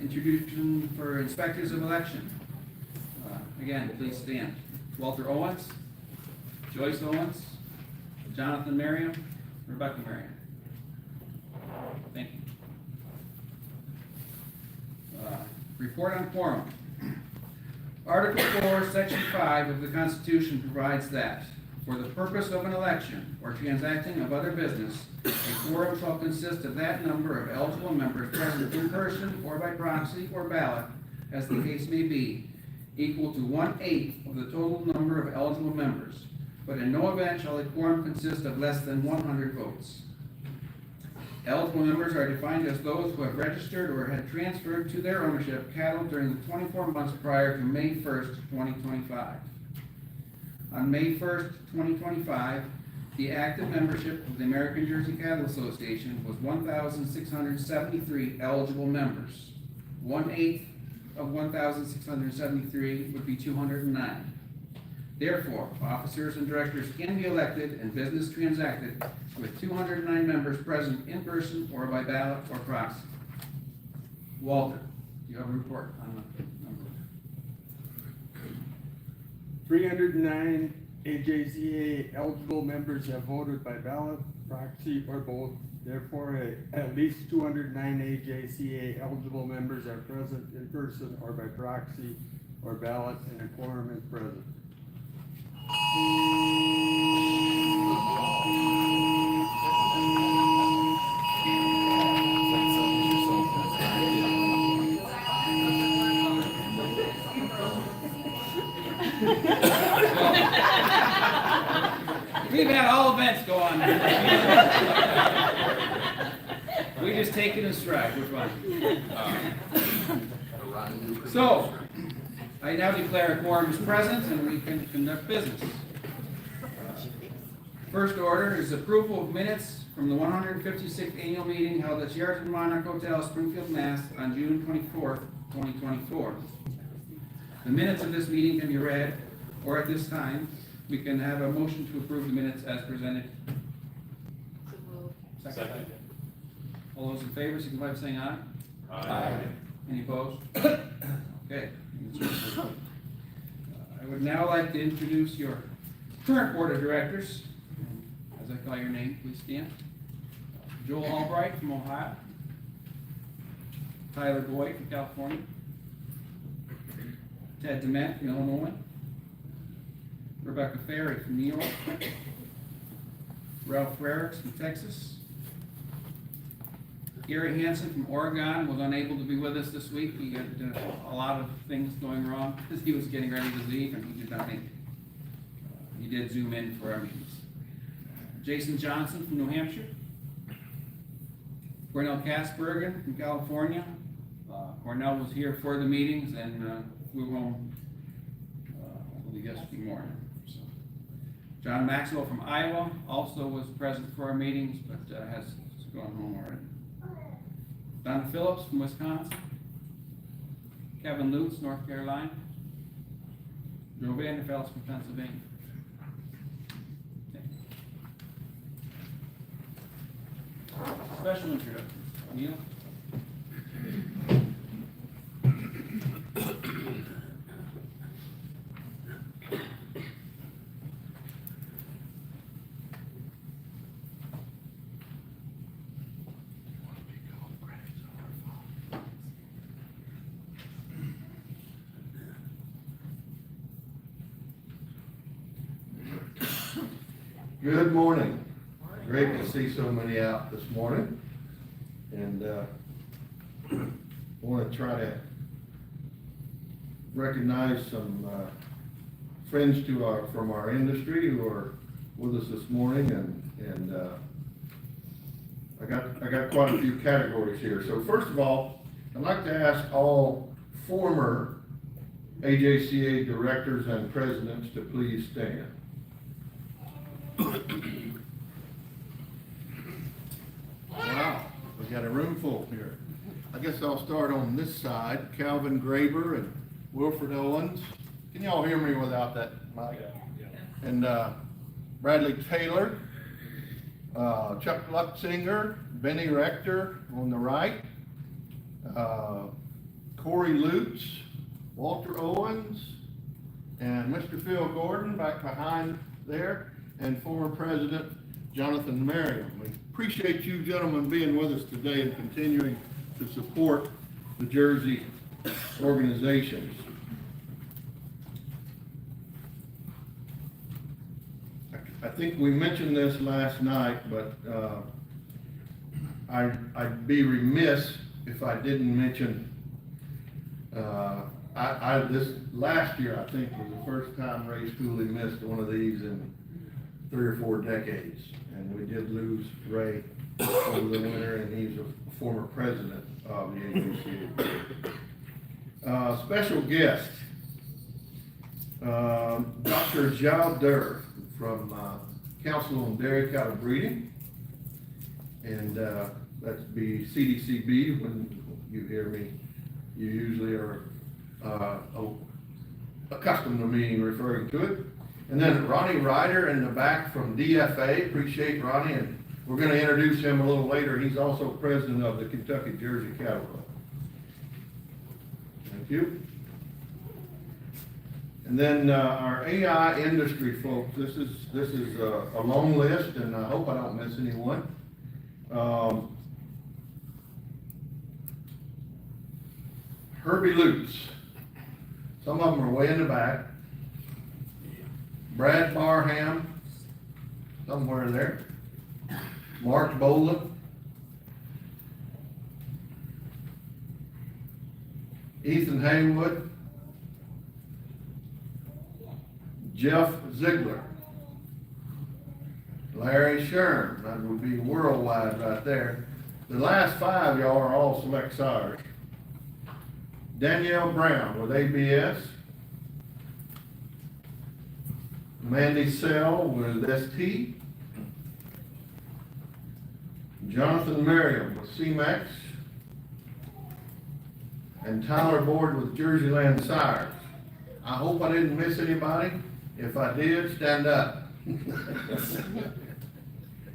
introduction for inspectors of election. Again, please stand. Walter Owens, Joyce Owens, Jonathan Merriam, Rebecca Merriam. Thank you. Report on quorum. Article 4, Section 5 of the Constitution provides that for the purpose of an election or transacting of other business, a quorum shall consist of that number of eligible members present in person or by proxy or ballot, as the case may be, equal to 1/8 of the total number of eligible members, but in no event shall a quorum consist of less than 100 votes. Eligible members are defined as those who have registered or had transferred to their ownership cattle during the 24 months prior to May 1st, 2025. On May 1st, 2025, the active membership of the American Jersey Cattle Association was 1,673 eligible members. 1/8 of 1,673 would be 209. Therefore, officers and directors can be elected and business transacted with 209 members present in person or by ballot or proxy. Walter, do you have a report on the number? 309 AJCA eligible members have voted by ballot, proxy, or both. Therefore, at least 209 AJCA eligible members are present in person or by proxy or ballot, and a quorum is present. We've had all events go on. We just take it in stride. We're fine. So, I now declare a quorum is present and we can conduct business. First order is approval of minutes from the 156th annual meeting held at Sheraton Monarch Hotel, Springfield, Mass. On June 24th, 2024. The minutes of this meeting can be read, or at this time, we can have a motion to approve the minutes as presented. Second. All those in favor, signify by saying aye. Aye. Any opposed? Okay. I would now like to introduce your current board of directors. As I call your name, please stand. Joel Albright from Ohio. Tyler Boyd from California. Ted Dement from Illinois. Rebecca Ferry from New York. Ralph Frericks from Texas. Gary Hansen from Oregon was unable to be with us this week. He had a lot of things going wrong because he was getting ready to leave and he did not make it. He did zoom in for our meetings. Jason Johnson from New Hampshire. Cornell Kasbergen from California. Cornell was here for the meetings and flew home, I believe yesterday morning. So. John Maxwell from Iowa also was present for our meetings, but has gone home already. Donna Phillips from Wisconsin. Kevin Lutz, North Carolina. Joe Vanderfels from Pennsylvania. Special introduction. Neil? Good morning. Great to see so many out this morning. And I want to try to recognize some friends from our industry who are with us this morning, and I got quite a few categories here. So first of all, I'd like to ask all former AJCA directors and presidents to please stand. Wow, we got a room full here. I guess I'll start on this side. Calvin Graber and Wilfred Owens. Can y'all hear me without that mic? Yeah. And Bradley Taylor, Chuck Luxinger, Benny Rector on the right, Corey Lutz, Walter Owens, and Mr. Phil Gordon back behind there, and former President Jonathan Merriam. We appreciate you gentlemen being with us today and continuing to support the Jersey organizations. I think we mentioned this last night, but I'd be remiss if I didn't mention, this last year, I think, was the first time Ray Schooley missed one of these in 3 or 4 decades. And we did lose Ray over the winter, and he's a former president of the AJCA. Special guest, Dr. Zhao Der from Council on Dairy Cattle Breeding. And that's be CDCB. When you hear me, you usually are accustomed to me referring to it. And then Ronnie Ryder in the back from DFA, appreciate Ronnie, and we're gonna introduce him a little later. He's also president of the Kentucky Jersey Cattle Club. Thank you. And then our AI industry folks, this is a long list, and I hope I don't miss anyone. Herbie Lutz, some of them are way in the back. Brad Barham, somewhere there. Mark Bola. Ethan Haywood. Jeff Ziegler. Larry Sherm, that would be worldwide right there. The last 5, y'all, are all select sires. Danielle Brown with ABS. Mandy Sell with ST. Jonathan Merriam with CMAX. And Tyler Board with Jersey Land Sires. I hope I didn't miss anybody. If I did, stand up.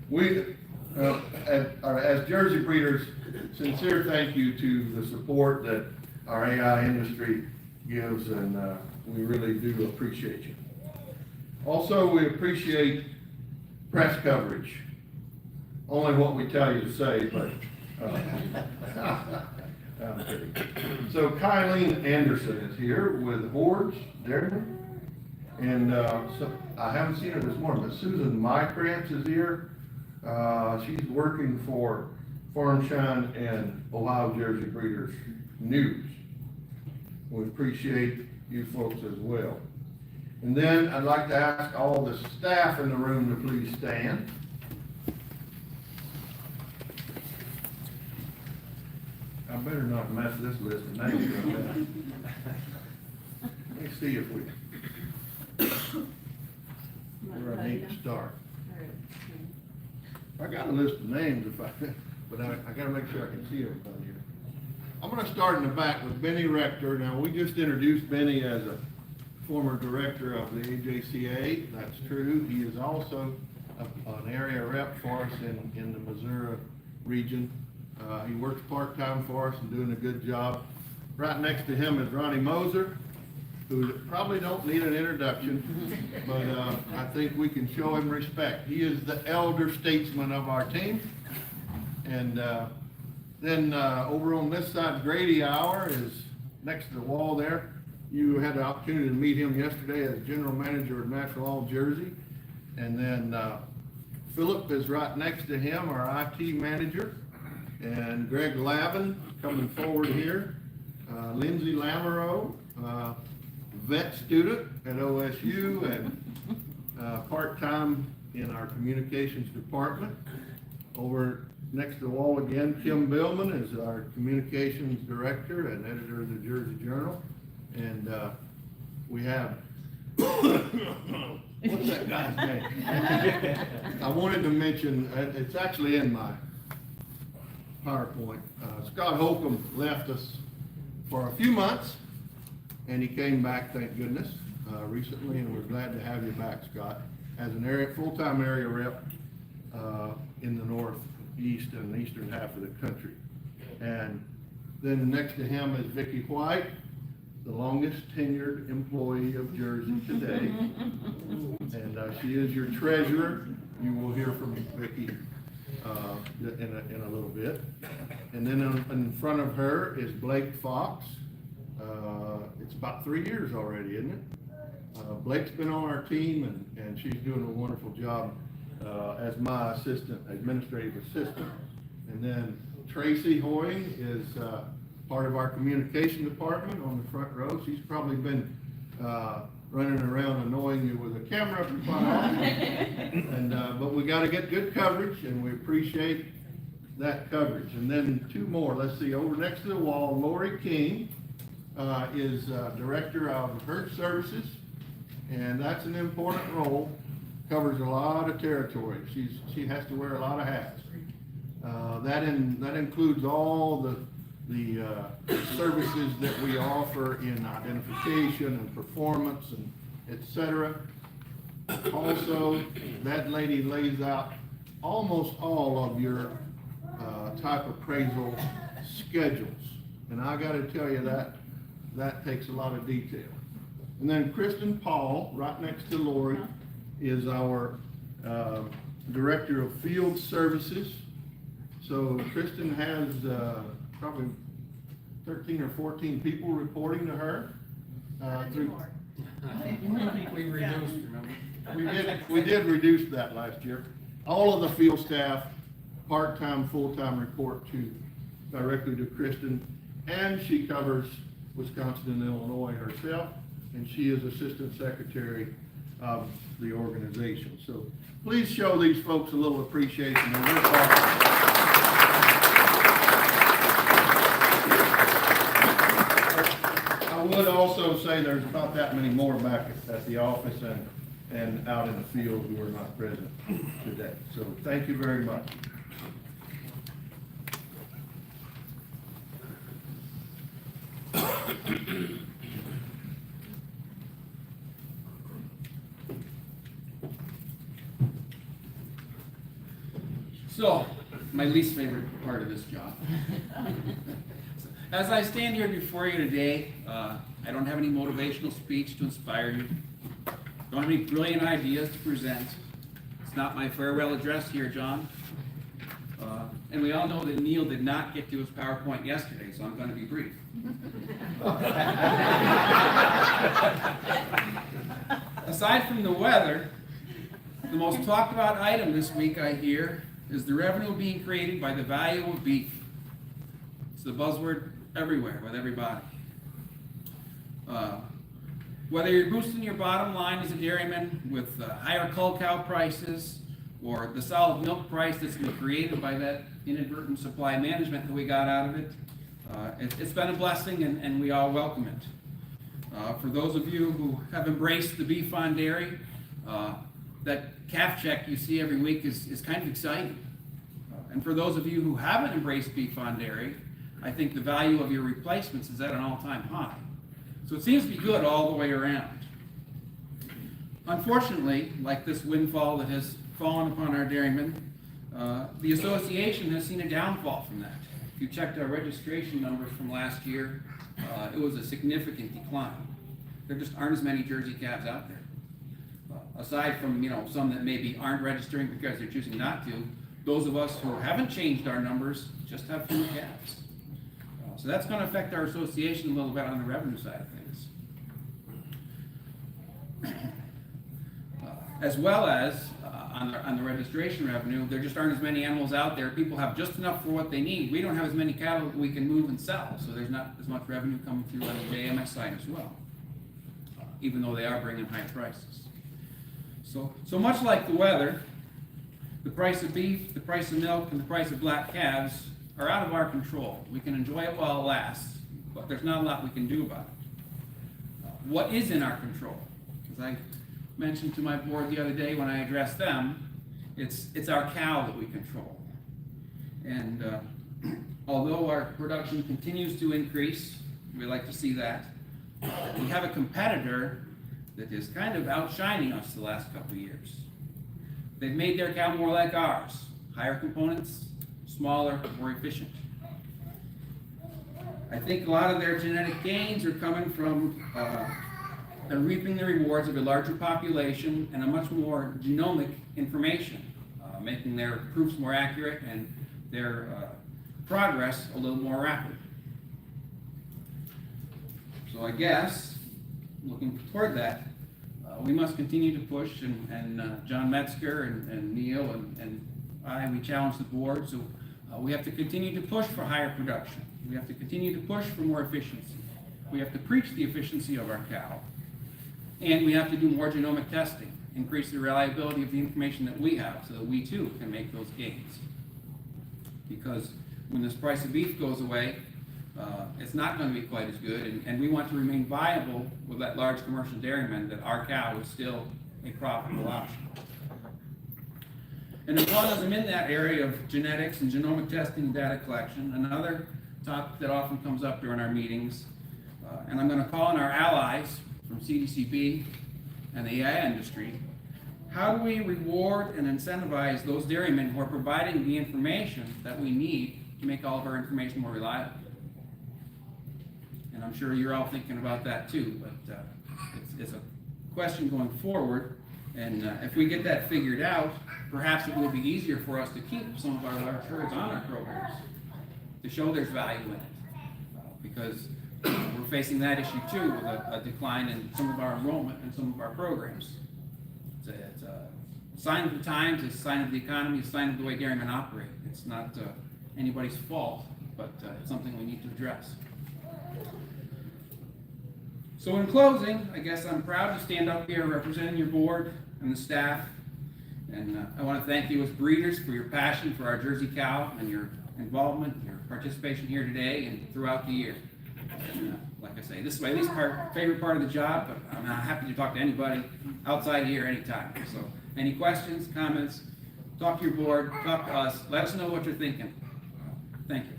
We, as Jersey breeders, sincere thank you to the support that our AI industry gives, and we really do appreciate you. Also, we appreciate press coverage. Only what we tell you to say, but I'm kidding. So Kylene Anderson is here with Hordes, Darren. And so I haven't seen her this morning, but Susan Mykrantz is here. She's working for Farmshine and Ohio Jersey Breeders News. We appreciate you folks as well. And then I'd like to ask all the staff in the room to please stand. I better not mess this list of names up. Let me see if we, where I need to start. I got a list of names if I, but I gotta make sure I can see everybody here. I'm gonna start in the back with Benny Rector. Now, we just introduced Benny as a former director of the AJCA. That's true. He is also an area rep for us in the Missouri region. He works part-time for us and doing a good job. Right next to him is Ronnie Moser, who probably don't need an introduction, but I think we can show him respect. He is the elder statesman of our team. And then over on this side, Grady Hour is next to the wall there. You had the opportunity to meet him yesterday as general manager of Natural All Jersey. And then Philip is right next to him, our IT manager. And Greg Lavin coming forward here. Lindsay Lamoureux, vet student at OSU and part-time in our communications department. Over next to the wall again, Kim Billman is our communications director and editor of the Jersey Journal. And we have, what's that guy's name? I wanted to mention, it's actually in my PowerPoint. Scott Holcomb left us for a few months, and he came back, thank goodness, recently, and we're glad to have you back, Scott, as an full-time area rep in the northeast and eastern half of the country. And Then next to him is Vicki White, the longest tenured employee of Jersey today. And she is your treasurer. You will hear from Vicki in a little bit. And then in front of her is Blake Fox. It's about 3 years already, isn't it? Blake's been on our team, and she's doing a wonderful job as my administrative assistant. And then Tracy Hoying is part of our communication department on the front row. She's probably been running around annoying you with a camera quite often. And but we got to get good coverage, and we appreciate that coverage. And then two more. Let's see, over next to the wall, Lori King is Director of Hurt Services, and that's an important role. Covers a lot of territory. She has to wear a lot of hats. That includes all the services that we offer in identification and performance and et cetera. Also, that lady lays out almost all of your type appraisal schedules. And I gotta tell you that takes a lot of detail. And then Kristen Paul, right next to Lori, is our Director of Field Services. So Kristen has probably 13 or 14 people reporting to her. I think we reduced, remember? We did reduce that last year. All of the field staff, part-time, full-time, report directly to Kristen, and she covers Wisconsin and Illinois herself, and she is Assistant Secretary of the organization. So please show these folks a little appreciation. And we're I would also say there's about that many more back at the office and out in the field who are not present today. So thank you very much. So, my least favorite part of this job. As I stand here before you today, I don't have any motivational speech to inspire you. Don't have any brilliant ideas to present. It's not my farewell address here, John. And we all know that Neil did not get to his PowerPoint yesterday, so I'm going to be brief. Aside from the weather, the most talked about item this week, I hear, is the revenue being created by the value of beef. It's the buzzword everywhere with everybody. Whether you're boosting your bottom line as a dairyman with higher cull cow prices or the solid milk price that's been created by that inadvertent supply management that we got out of it, it's been a blessing and we all welcome it. For those of you who have embraced the beef on dairy, that calf check you see every week is kind of exciting. And for those of you who haven't embraced beef on dairy, I think the value of your replacements is at an all-time high. So it seems to be good all the way around. Unfortunately, like this windfall that has fallen upon our dairymen, the association has seen a downfall from that. If you checked our registration numbers from last year, it was a significant decline. There just aren't as many Jersey calves out there. Aside from, some that maybe aren't registering because they're choosing not to, those of us who haven't changed our numbers just have fewer calves. So that's going to affect our association a little bit on the revenue side of things. As well as on the registration revenue, there just aren't as many animals out there. People have just enough for what they need. We don't have as many cattle that we can move and sell, so there's not as much revenue coming through on the JMS side as well, even though they are bringing high prices. So much like the weather, the price of beef, the price of milk, and the price of black calves are out of our control. We can enjoy it while it lasts, but there's not a lot we can do about it. What is in our control? As I mentioned to my board the other day when I addressed them, it's our cow that we control. And although our production continues to increase, we like to see that, we have a competitor that is kind of outshining us the last couple of years. They've made their cow more like ours, higher components, smaller, more efficient. I think a lot of their genetic gains are coming from, they're reaping the rewards of a larger population and a much more genomic information, making their proofs more accurate and their progress a little more rapid. So I guess, looking toward that, we must continue to push, and John Metzger and Neil and I, we challenge the board, so we have to continue to push for higher production. We have to continue to push for more efficiency. We have to preach the efficiency of our cow. And we have to do more genomic testing, increase the reliability of the information that we have so that we too can make those gains. Because when this price of beef goes away, it's not going to be quite as good, and we want to remain viable with that large commercial dairyman, that our cow is still a profitable option. And as long as I'm in that area of genetics and genomic testing and data collection, another topic that often comes up during our meetings, and I'm going to call on our allies from CDCB and the AI industry, how do we reward and incentivize those dairymen who are providing the information that we need to make all of our information more reliable? And I'm sure you're all thinking about that too, but it's a question going forward, and if we get that figured out, perhaps it will be easier for us to keep some of our large herds on our programs, to show there's value in it, because we're facing that issue too, with a decline in some of our enrollment in some of our programs. It's a sign of the times, it's a sign of the economy, it's a sign of the way dairymen operate. It's not anybody's fault, but it's something we need to address. So in closing, I guess I'm proud to stand up here representing your board and the staff, and I want to thank you as breeders for your passion for our Jersey cow and your involvement, your participation here today and throughout the year. And, like I say, this is my least favorite part of the job, but I'm happy to talk to anybody outside of here anytime. So any questions, comments, talk to your board, talk to us, let us know what you're thinking. Thank you.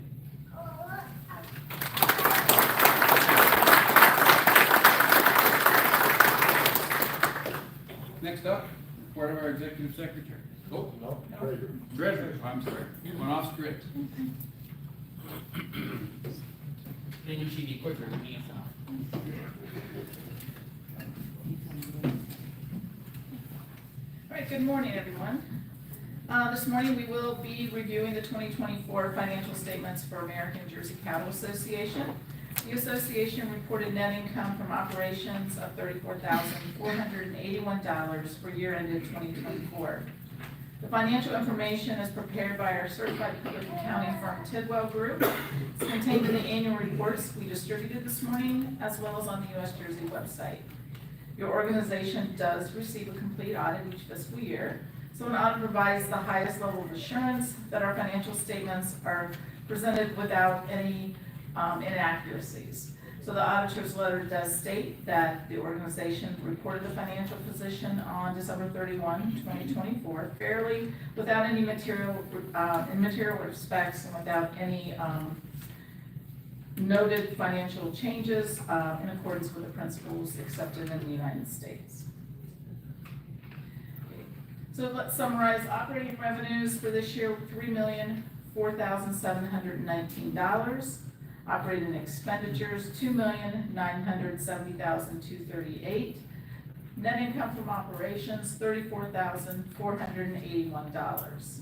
Next up, report of our executive secretary. Oh, No, treasurer, I'm sorry, went off script. Then you should be quicker than me. All right, good morning, everyone. This morning we will be reviewing the 2024 financial statements for American Jersey Cattle Association. The association reported net income from operations of $34,481 for year ended 2024. The financial information is prepared by our certified public accounting firm Tidwell Group. It's contained in the annual reports we distributed this morning, as well as on the US Jersey website. Your organization does receive a complete audit each fiscal year, so an audit provides the highest level of assurance that our financial statements are presented without any inaccuracies. So the auditor's letter does state that the organization reported the financial position on December 31, 2024, fairly, without any material respects and without any noted financial changes in accordance with the principles accepted in the United States. So let's summarize operating revenues for this year: $3,004,719. Operating expenditures, $2,970,238. Net income from operations, $34,481.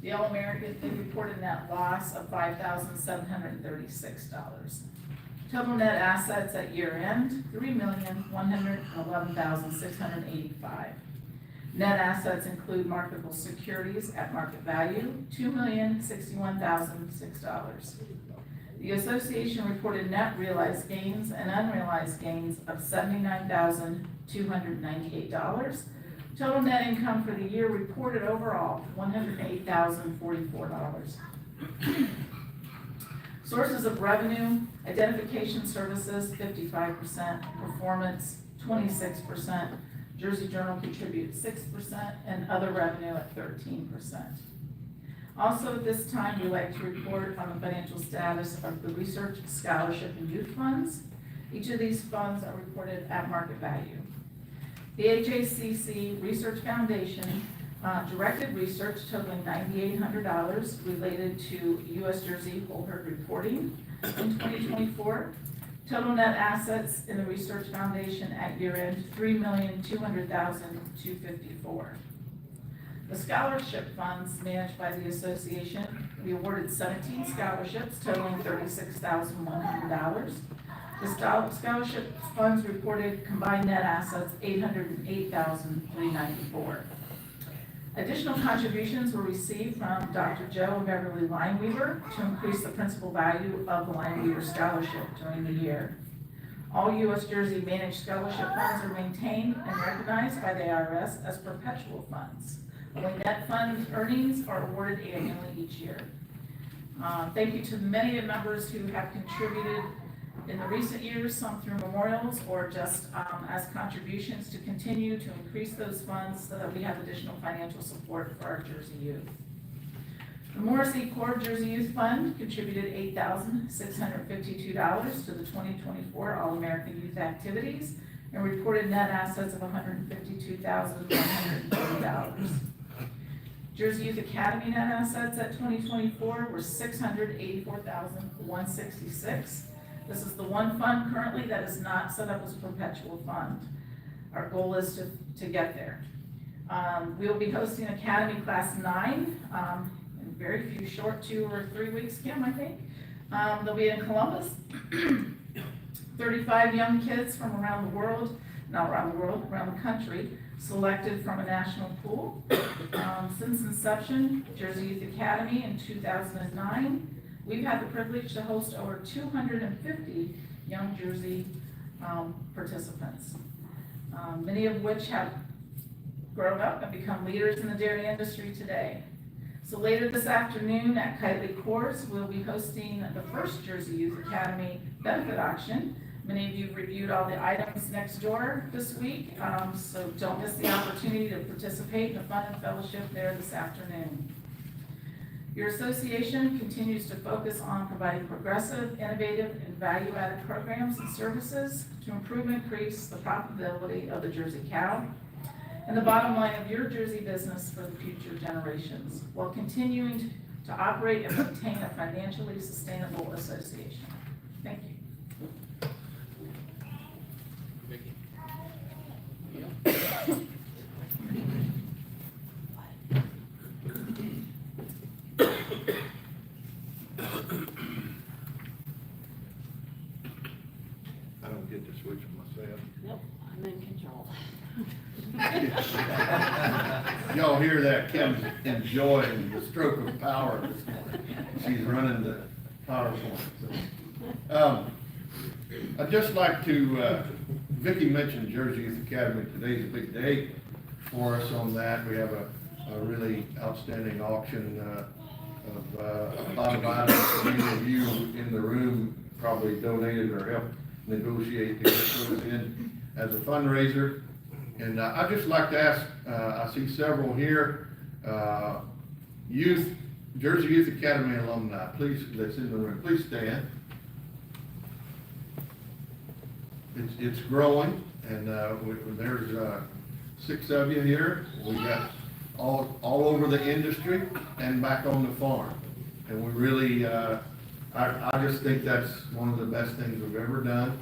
The Yellow American, they reported net loss of $5,736. Total net assets at year end, $3,111,685. Net assets include marketable securities at market value, $2,061,006. The association reported net realized gains and unrealized gains of $79,298. Total net income for the year reported overall, $108,044. Sources of revenue: identification services, 55%, performance, 26%, Jersey Journal contributes 6%, and other revenue at 13%. Also, at this time, we'd like to report on the financial status of the research, scholarship, and youth funds. Each of these funds are reported at market value. The HACC Research Foundation Directed research totaling $9,800 related to U.S. Jersey whole herd reporting in 2024. Total net assets in the Research Foundation at year end, $3,200,254. The scholarship funds managed by the association, we awarded 17 scholarships totaling $36,100. The scholarship funds reported combined net assets $808,394. Additional contributions were received from Dr. Joe and Beverly Lineweaver to increase the principal value of the Lineweaver Scholarship during the year. All U.S. Jersey managed scholarship funds are maintained and recognized by the IRS as perpetual funds. Only net fund earnings are awarded annually each year. Thank you to many of the members who have contributed in the recent years, some through memorials or just as contributions to continue to increase those funds so that we have additional financial support for our Jersey youth. The Morrissey Core Jersey Youth Fund contributed $8,652 to the 2024 All-American Youth Activities and reported net assets of $152,130. Jersey Youth Academy net assets at 2024 were $684,166. This is the one fund currently that is not set up as a perpetual fund. Our goal is to get there. We will be hosting Academy Class 9 in very few short 2 or 3 weeks, Kim, I think. They'll be in Columbus. 35 young kids from around the world, not around the world, around the country, selected from a national pool. Since inception, Jersey Youth Academy in 2009, we've had the privilege to host over 250 young Jersey participants, many of which have grown up and become leaders in the dairy industry today. So later this afternoon at Kitely Course, we'll be hosting the first Jersey Youth Academy benefit auction. Many of you have reviewed all the items next door this week, so don't miss the opportunity to participate in the fun and fellowship there this afternoon. Your association continues to focus on providing progressive, innovative, and value-added programs and services to improve and increase the profitability of the Jersey cow and the bottom line of your Jersey business for the future generations, while continuing to operate and maintain a financially sustainable association. Thank you. Vicki? I don't get to switch myself. Nope, I'm in control. Y'all hear that? Kim's enjoying the stroke of power this morning. She's running the PowerPoint. So, I'd just like to, Vicki mentioned Jersey Youth Academy. Today's a big day for us on that. We have a really outstanding auction of a lot of items. Many of you in the room probably donated or helped negotiate to get those in as a fundraiser. And I'd just like to ask, I see several here, Jersey Youth Academy alumni, please, that's in the room, please stand. It's growing, and there's 6 of you here. We got all over the industry and back on the farm. And we really, I just think that's one of the best things we've ever done.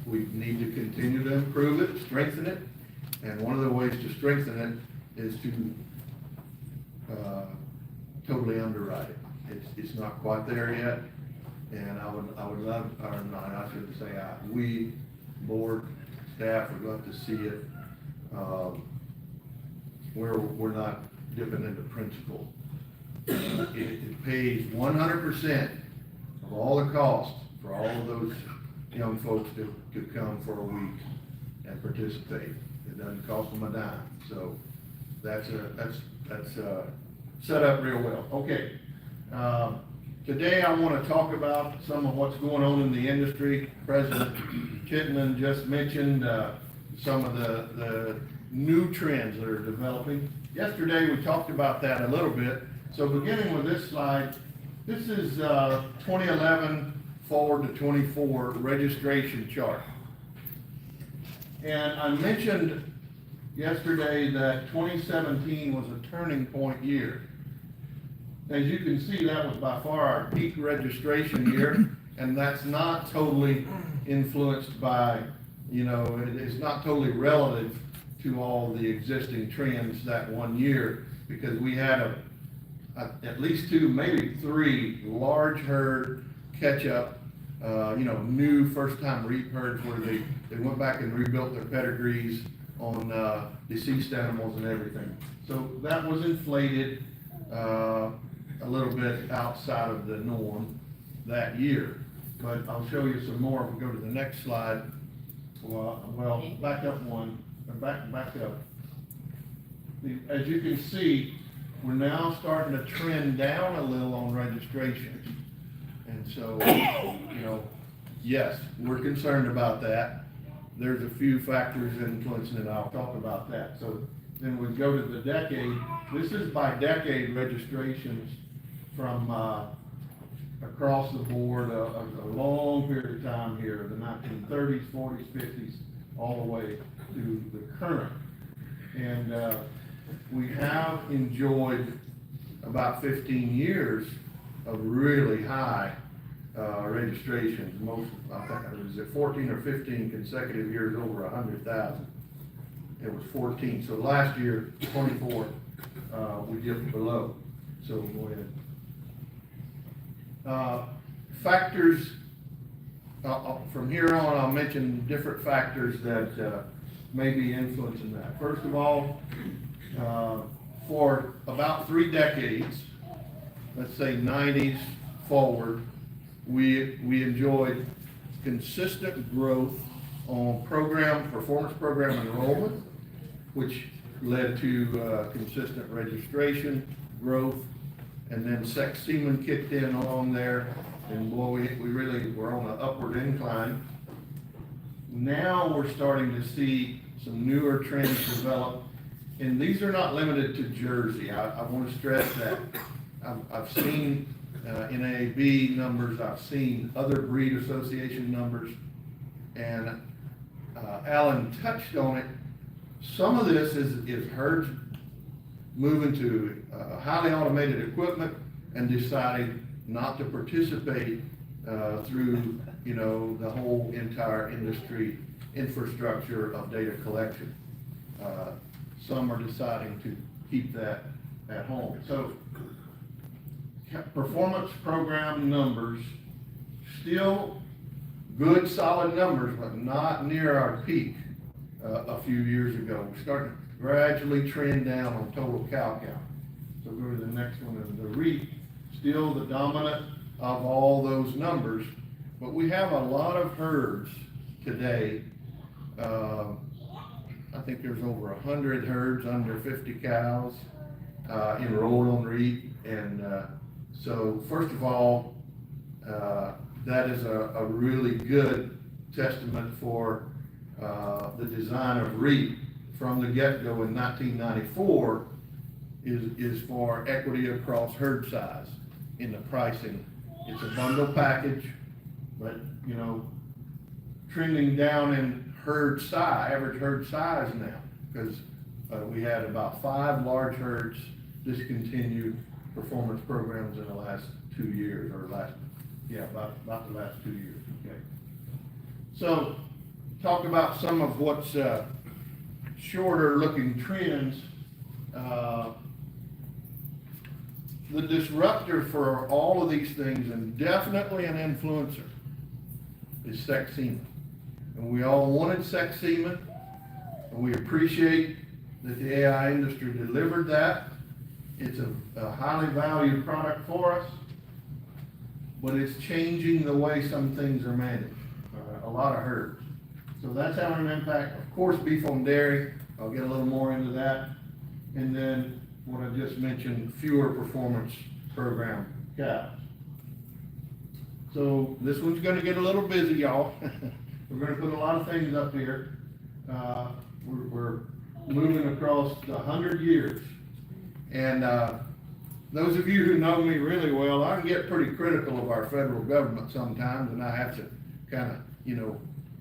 We need to continue to improve it, strengthen it. And one of the ways to strengthen it is to totally underwrite it. It's not quite there yet, and I would love, or not, I shouldn't say we, board, staff would love to see it where we're not dipping into principal. It pays 100% of all the costs for all of those young folks to come for a week and participate. It doesn't cost them a dime, so that's set up real well. Okay, today I want to talk about some of what's going on in the industry. President Chittenden just mentioned some of the new trends that are developing. Yesterday we talked about that a little bit. So beginning with this slide, this is 2011 forward to 24 registration chart. And I mentioned yesterday that 2017 was a turning point year. As you can see, that was by far our peak registration year, and that's not totally influenced by, it's not totally relative to all the existing trends that one year, because we had at least two, maybe three large herd catch-up, new first-time reap herds where they went back and rebuilt their pedigrees on deceased animals and everything. So that was inflated a little bit outside of the norm that year. But I'll show you some more if we go to the next slide. Well, back up one, or back up. As you can see, we're now starting to trend down a little on registrations. And so, yes, we're concerned about that. There's a few factors influencing it, I'll talk about that. So then we go to the decade. This is by decade registrations from across the board, a long period of time here, the 1930s, 40s, 50s, all the way to the current. And we have enjoyed about 15 years of really high registrations. Most, I think it was 14 or 15 consecutive years over 100,000. It was 14. So last year, 24, we dipped below. So go ahead. Factors, from here on, I'll mention different factors that may be influencing that. First of all, for about 3 decades, let's say 90s forward, we enjoyed consistent growth on performance program enrollment, which led to consistent registration growth, and then sex semen kicked in along there, and boy, we really were on an upward incline. Now we're starting to see some newer trends develop, and these are not limited to Jersey. I want to stress that. I've seen NAB numbers, I've seen other breed association numbers, and Alan touched on it. Some of this is herds moving to highly automated equipment and deciding not to participate through, the whole entire industry infrastructure of data collection. Some are deciding to keep that at home. So performance program numbers, still good solid numbers, but not near our peak a few years ago. We're starting to gradually trend down on total cow count. So go to the next one, and the REAP, still the dominant of all those numbers, but we have a lot of herds today. I think there's over 100 herds under 50 cows enrolled on REAP, and so first of all, that is a really good testament for the design of REAP from the get-go in 1994 is for equity across herd size in the pricing. It's a bundle package, but trending down in herd size, average herd size now, because we had about 5 large herds discontinue performance programs in the last 2 years, or about the last 2 years, okay? So, talk about some of what's shorter looking trends. The disruptor for all of these things, and definitely an influencer, is sex semen. And we all wanted sex semen, and we appreciate that the AI industry delivered that. It's a highly valued product for us, but it's changing the way some things are managed, a lot of herds. So that's having an impact. Of course, beef on dairy, I'll get a little more into that. And then what I just mentioned, fewer performance program cows. So this one's gonna get a little busy, y'all. We're gonna put a lot of things up here. We're moving across 100 years. And those of you who know me really well, I can get pretty critical of our federal government sometimes, and I have to kind of,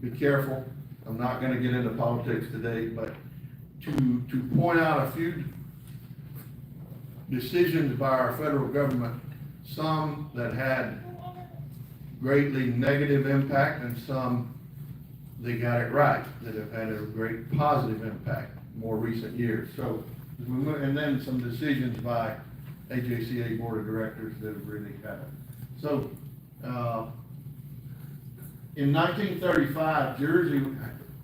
be careful. I'm not gonna get into politics today, but to point out a few decisions by our federal government, some that had greatly negative impact and some they got it right, that have had a great positive impact more recent years. So, and then some decisions by AJCA Board of Directors that have really had it. So, in 1935, Jersey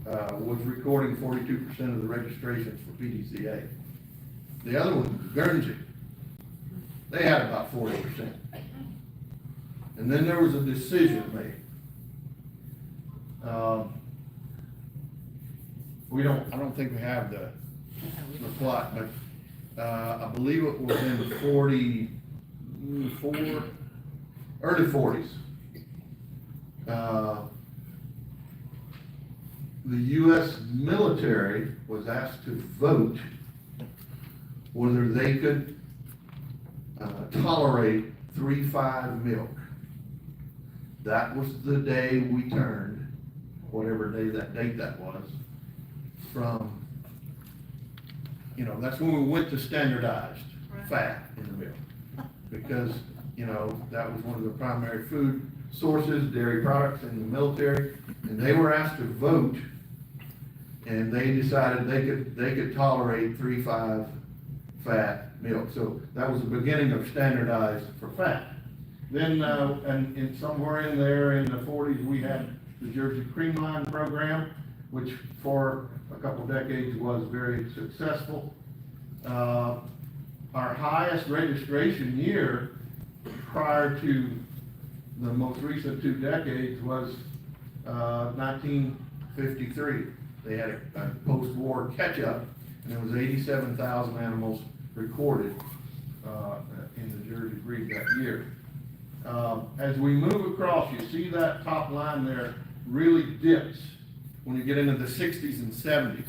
was recording 42% of the registrations for PDCA. The other one was Guernsey. They had about 40%. And then there was a decision made. I don't think we have the plot, but I believe it was in the 44, early 40s. The U.S. military was asked to vote whether they could tolerate 3-5 milk. That was the day we turned, whatever day that date that was, from, that's when we went to standardized fat in the milk. Because, that was one of the primary food sources, dairy products in the military, and they were asked to vote, and they decided they could tolerate 3-5 fat milk. So that was the beginning of standardized for fat. Then, and in somewhere in there in the 40s, we had the Jersey Cream Line program, which for a couple decades was very successful. Our highest registration year prior to the most recent 2 decades was 1953. They had a post-war catch-up, and there was 87,000 animals recorded in the Jersey breed that year. As we move across, you see that top line there really dips when you get into the 60s and 70s.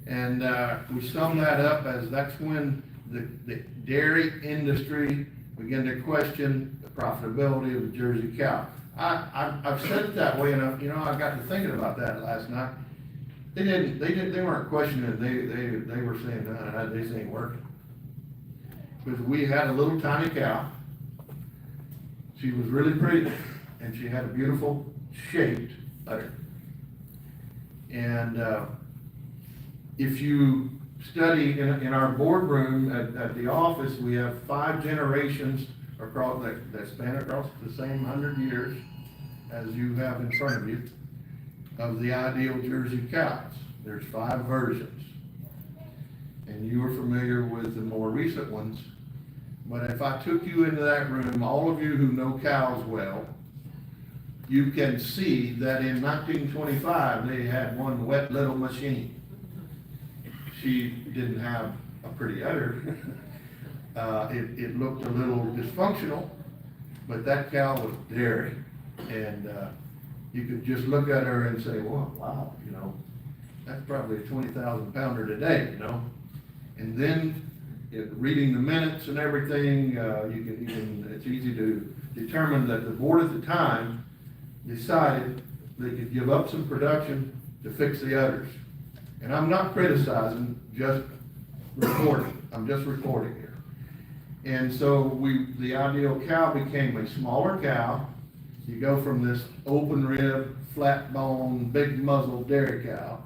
And we sum that up as that's when the dairy industry began to question the profitability of the Jersey cow. I've said it that way, and I got to thinking about that last night. They weren't questioning it. They were saying, this ain't working. Because we had a little tiny cow. She was really pretty, and she had a beautiful shaped udder. And if you study in our boardroom at the office, we have 5 generations across that span across the same 100 years as you have in front of you of the ideal Jersey cows. There's 5 versions, and you are familiar with the more recent ones. But if I took you into that room, all of you who know cows well, you can see that in 1925, they had one wet little machine. She didn't have a pretty udder. It looked a little dysfunctional, but that cow was dairy. And you could just look at her and say, well, wow, that's probably a 20,000 pounder today, And then reading the minutes and everything, it's easy to determine that the board at the time decided they could give up some production to fix the udders. And I'm not criticizing, just recording. I'm just recording here. And so the ideal cow became a smaller cow. You go from this open rib, flat bone, big muzzle dairy cow,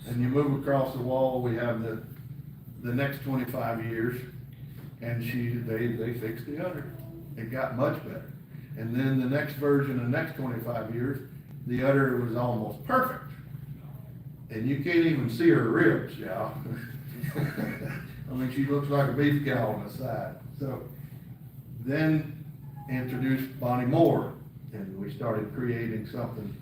and you move across the wall, we have the next 25 years, and they fixed the udder. It got much better. And then the next version, the next 25 years, the udder was almost perfect. And you can't even see her ribs, y'all. I mean, she looks like a beef cow on the side. So then introduced Bonnie Moore, and we started creating something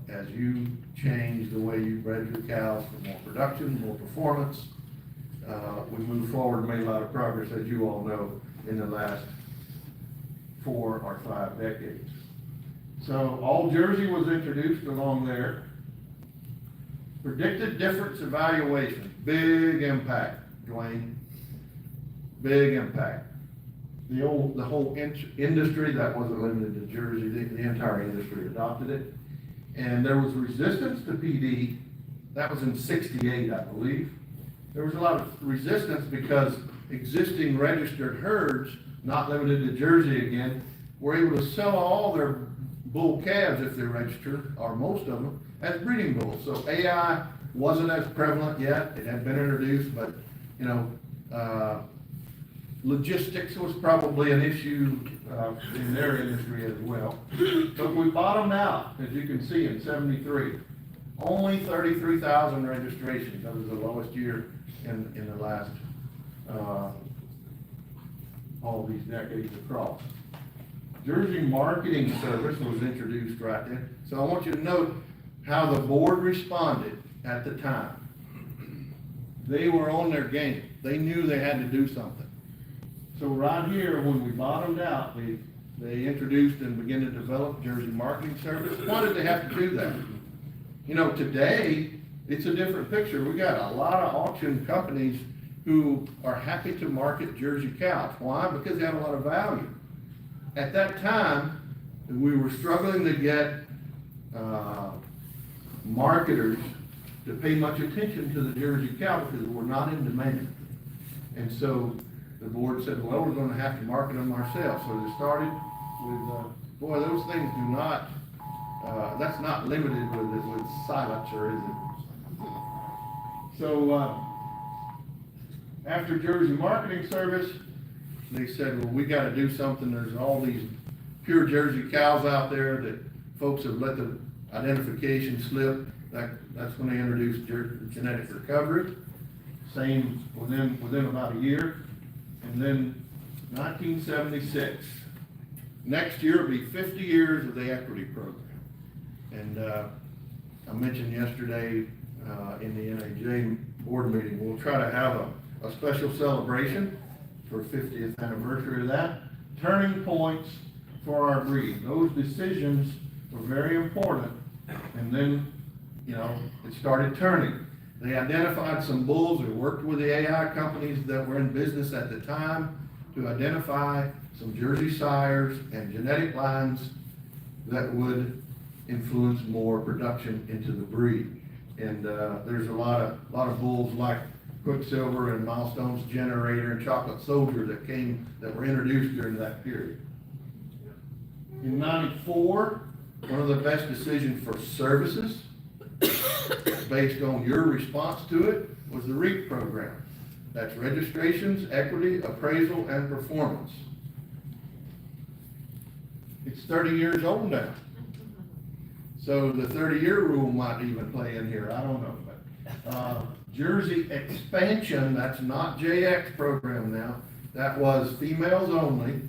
as you changed the way you bred your cows for more production, more performance. We moved forward and made a lot of progress, as you all know, in the last 4 or 5 decades. So all Jersey was introduced along there. Predicted difference evaluation, big impact, Dwayne, big impact. The whole industry, that wasn't limited to Jersey, the entire industry adopted it. And there was resistance to PD That was in 68, I believe. There was a lot of resistance because existing registered herds, not limited to Jersey again, were able to sell all their bull calves if they're registered, or most of them, as breeding bulls. So AI wasn't as prevalent yet. It had been introduced, but, you know, logistics was probably an issue in their industry as well. But we bottomed out, as you can see, in 73. Only 33,000 registrations. That was the lowest year in the last, all these decades across. Jersey Marketing Service was introduced right then. So I want you to note how the board responded at the time. They were on their game. They knew they had to do something. So right here, when we bottomed out, they introduced and began to develop Jersey Marketing Service. Why did they have to do that? You know, today, it's a different picture. We got a lot of auction companies who are happy to market Jersey cows. Why? Because they have a lot of value. At that time, we were struggling to get marketers to pay much attention to the Jersey cow because we're not in demand. And so the board said, well, we're gonna have to market them ourselves. So they started with, boy, those things do not, that's not limited with silencer, is it? So, after Jersey Marketing Service, they said, well, we gotta do something. There's all these pure Jersey cows out there that folks have let the identification slip. That's when they introduced genetic recovery. Same within about a year. And then 1976. Next year will be 50 years of the equity program. And I mentioned yesterday in the NAJ board meeting, we'll try to have a special celebration for 50th anniversary of that. Turning points for our breed. Those decisions were very important. And then, you know, it started turning. They identified some bulls or worked with the AI companies that were in business at the time to identify some Jersey sires and genetic lines that would influence more production into the breed. And there's a lot of bulls like Quicksilver and Milestone's Generator and Chocolate Soldier that were introduced during that period. In 94, one of the best decisions for services based on your response to it was the REAP program. That's registrations, equity, appraisal, and performance. It's 30 years old now. So the 30-year rule might even play in here, I don't know. But Jersey Expansion, that's not JX program now. That was females only,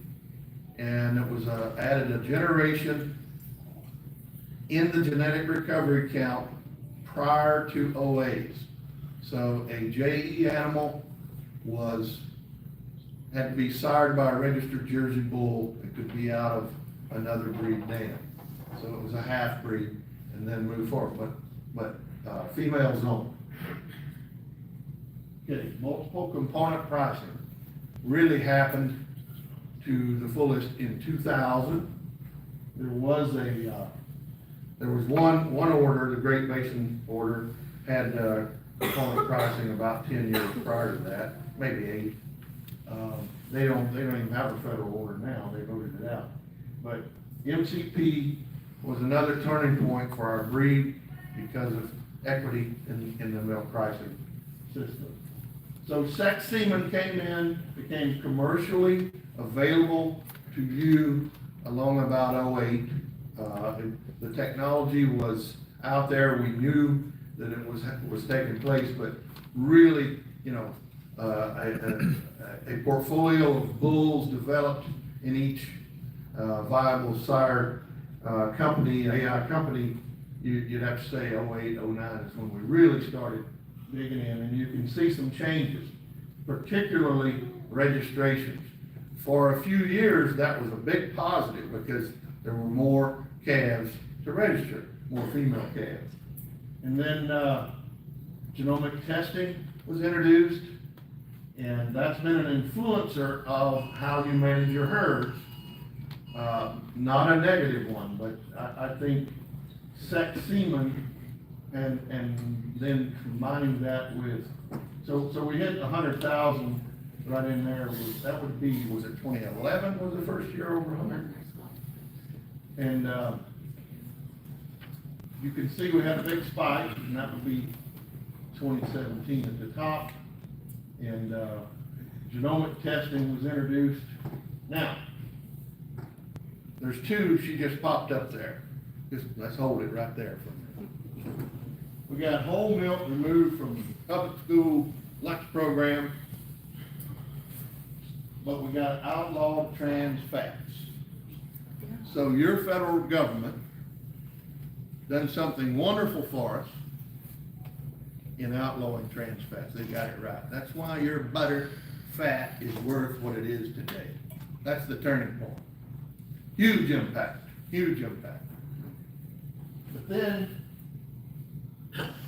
and it was added a generation in the genetic recovery count prior to OAs. So a JE animal had to be sired by a registered Jersey bull. It could be out of another breed dam. So it was a half breed and then move forward, but females only. Okay, multiple component pricing really happened to the fullest in 2000. There was one order, the Great Basin order, had component pricing about 10 years prior to that, maybe 8. They don't even have a federal order now, they voted it out. But MCP was another turning point for our breed because of equity in the milk pricing system. So sex semen came in, became commercially available to you along about 08. The technology was out there. We knew that it was taking place, but really, you know, a portfolio of bulls developed in each viable sire company, AI company. You'd have to say 08, 09 is when we really started digging in, and you can see some changes, particularly registrations. For a few years, that was a big positive because there were more calves to register, more female calves. And then genomic testing was introduced, and that's been an influencer of how you manage your herds. Not a negative one, but I think sex semen and then combining that with, so we hit 100,000 right in there, that would be, was it 2011 was the first year over 100? And, you can see we had a big spike, and that would be 2017 at the top. And, genomic testing was introduced. Now, there's two, she just popped up there. Just, let's hold it right there for a minute. We got whole milk removed from public school lunch program, but we got outlawed trans fats. So your federal government done something wonderful for us in outlawing trans fats. They got it right. That's why your butter fat is worth what it is today. That's the turning point. Huge impact, huge impact. But then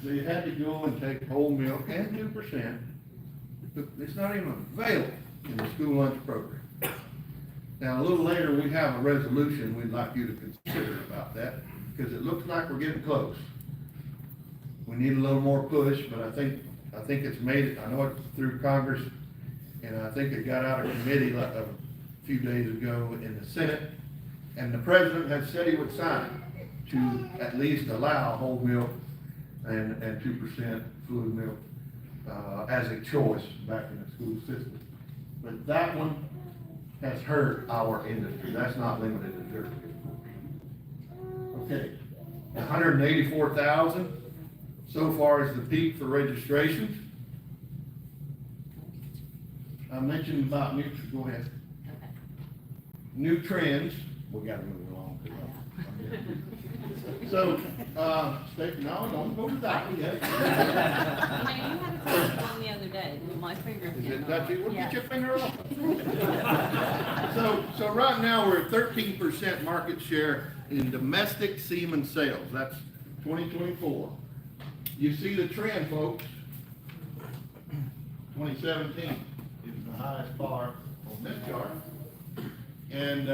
they had to go and take whole milk and 2%. It's not even available in the school lunch program. Now, a little later, we have a resolution we'd like you to consider about that, because it looks like we're getting close. We need a little more push, but I think it's made it, I know it's through Congress, and I think it got out of committee a few days ago in the Senate, and the president has said he would sign to at least allow whole milk and 2% fluid milk, as a choice back in the school system. But that one has hurt our industry. That's not limited to Jersey. Okay, 184,000 so far is the peak for registrations. I mentioned about new, go ahead. New trends, we gotta move along. So, Stacey, no, don't go to that one yet. You had a question on the other day, my finger's Is getting it touchy? on. Well, Yeah. get your finger off. So right now, we're at 13% market share in domestic semen sales. That's 2024. You see the trend, folks. 2017 is the highest bar on this chart. And,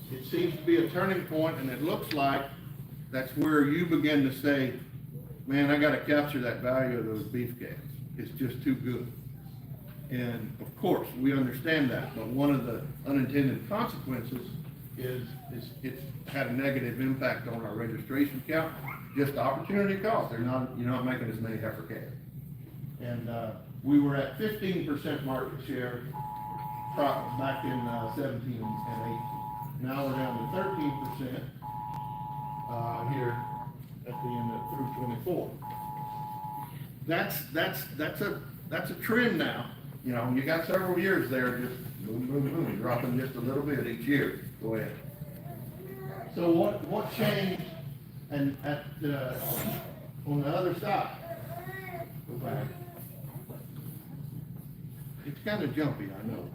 it seems to be a turning point, and it looks like that's where you begin to say, man, I gotta capture that value of those beef calves. It's just too good. And of course, we understand that, but one of the unintended consequences is it's had a negative impact on our registration count, just opportunity cost. You're not making as many heifer calves. And, we were at 15% market share back in 17 and 18. Now we're down to 13%, here at the end of through 24. That's a trend now. You know, you got several years there, just boom, dropping just a little bit each year. Go ahead. So what changed and on the other side? Go back. It's kind of jumpy, I know.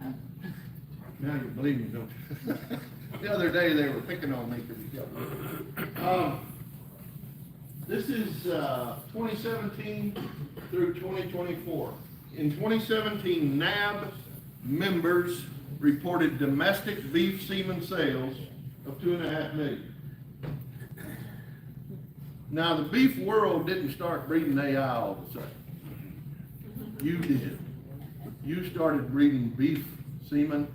Now you believe me, don't you? The other day, they were picking on me because he jumped. This is 2017 through 2024. In 2017, NAB members reported domestic beef semen sales of 2.5 million. Now, the beef world didn't start breeding AI all of a sudden. You did. You started breeding beef semen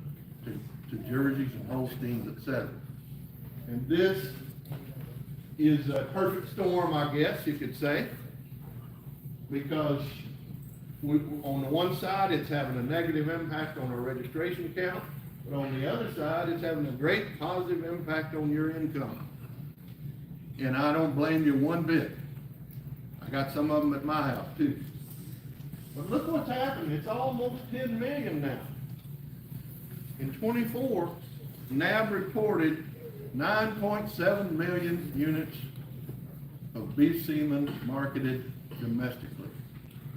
to Jerseys and Holsteins, etc. And this is a perfect storm, I guess you could say, because on the one side, it's having a negative impact on our registration count, but on the other side, it's having a great positive impact on your income. And I don't blame you one bit. I got some of them at my house too. But look what's happened. It's almost 10 million now. In 24, NAB reported 9.7 million units of beef semen marketed domestically.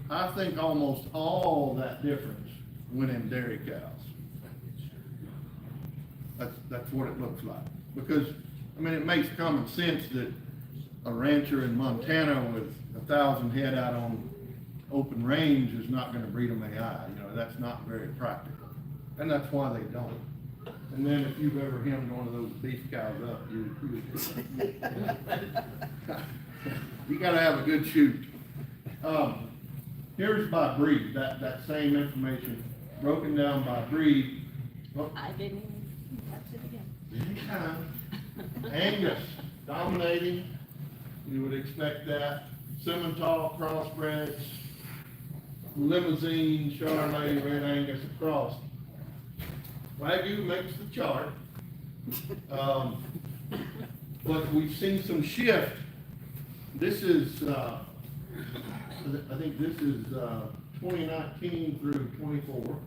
I think almost all that difference went in dairy cows. That's what it looks like. Because, I mean, it makes common sense that a rancher in Montana with 1,000 head out on open range is not gonna breed them AI. You know, that's not very practical. And that's why they don't. And then if you've ever hemmed one of those beef cows up, You gotta have a good shoot. Here's by breed, that same information, broken down by breed. Oh, I didn't even touch it again. anytime. Angus, dominating, you would expect that. Simmental, crossbreds, Limousine, Charolais, Red Angus across. Wagyu makes the chart. But we've seen some shift. This is, I think this is, 2019 through 24.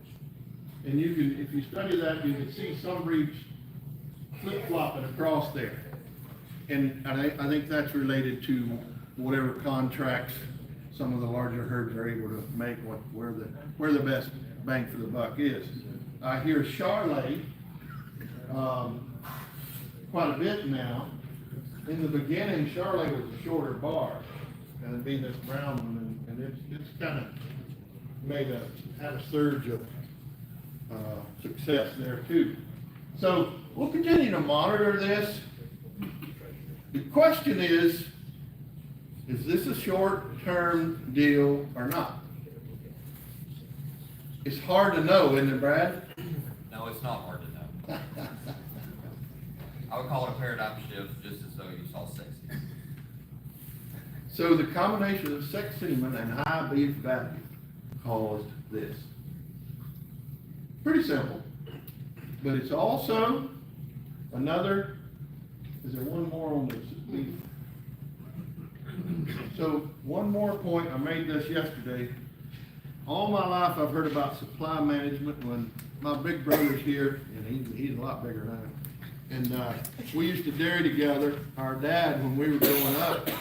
And you can, if you study that, you can see some breeds flip-flopping across there. And I think that's related to whatever contracts some of the larger herds are able to make, where the best bang for the buck is. I hear Charolais, quite a bit now. In the beginning, Charolais was a shorter bar, and it being this brown one, and it's kind of had a surge of success there too. So we'll continue to monitor this. The question is this a short-term deal or not? It's hard to know, isn't it, Brad? No, it's not hard to know. I would call it a paradigm shift, just as though you saw sex. So the combination of sex semen and high beef value caused this. Pretty simple. But it's also another, is there one more on this beef? So one more point, I made this yesterday. All my life I've heard about supply management. When my big brother's here, and he's a lot bigger than I am. And we used to dairy together. Our dad, when we were growing up,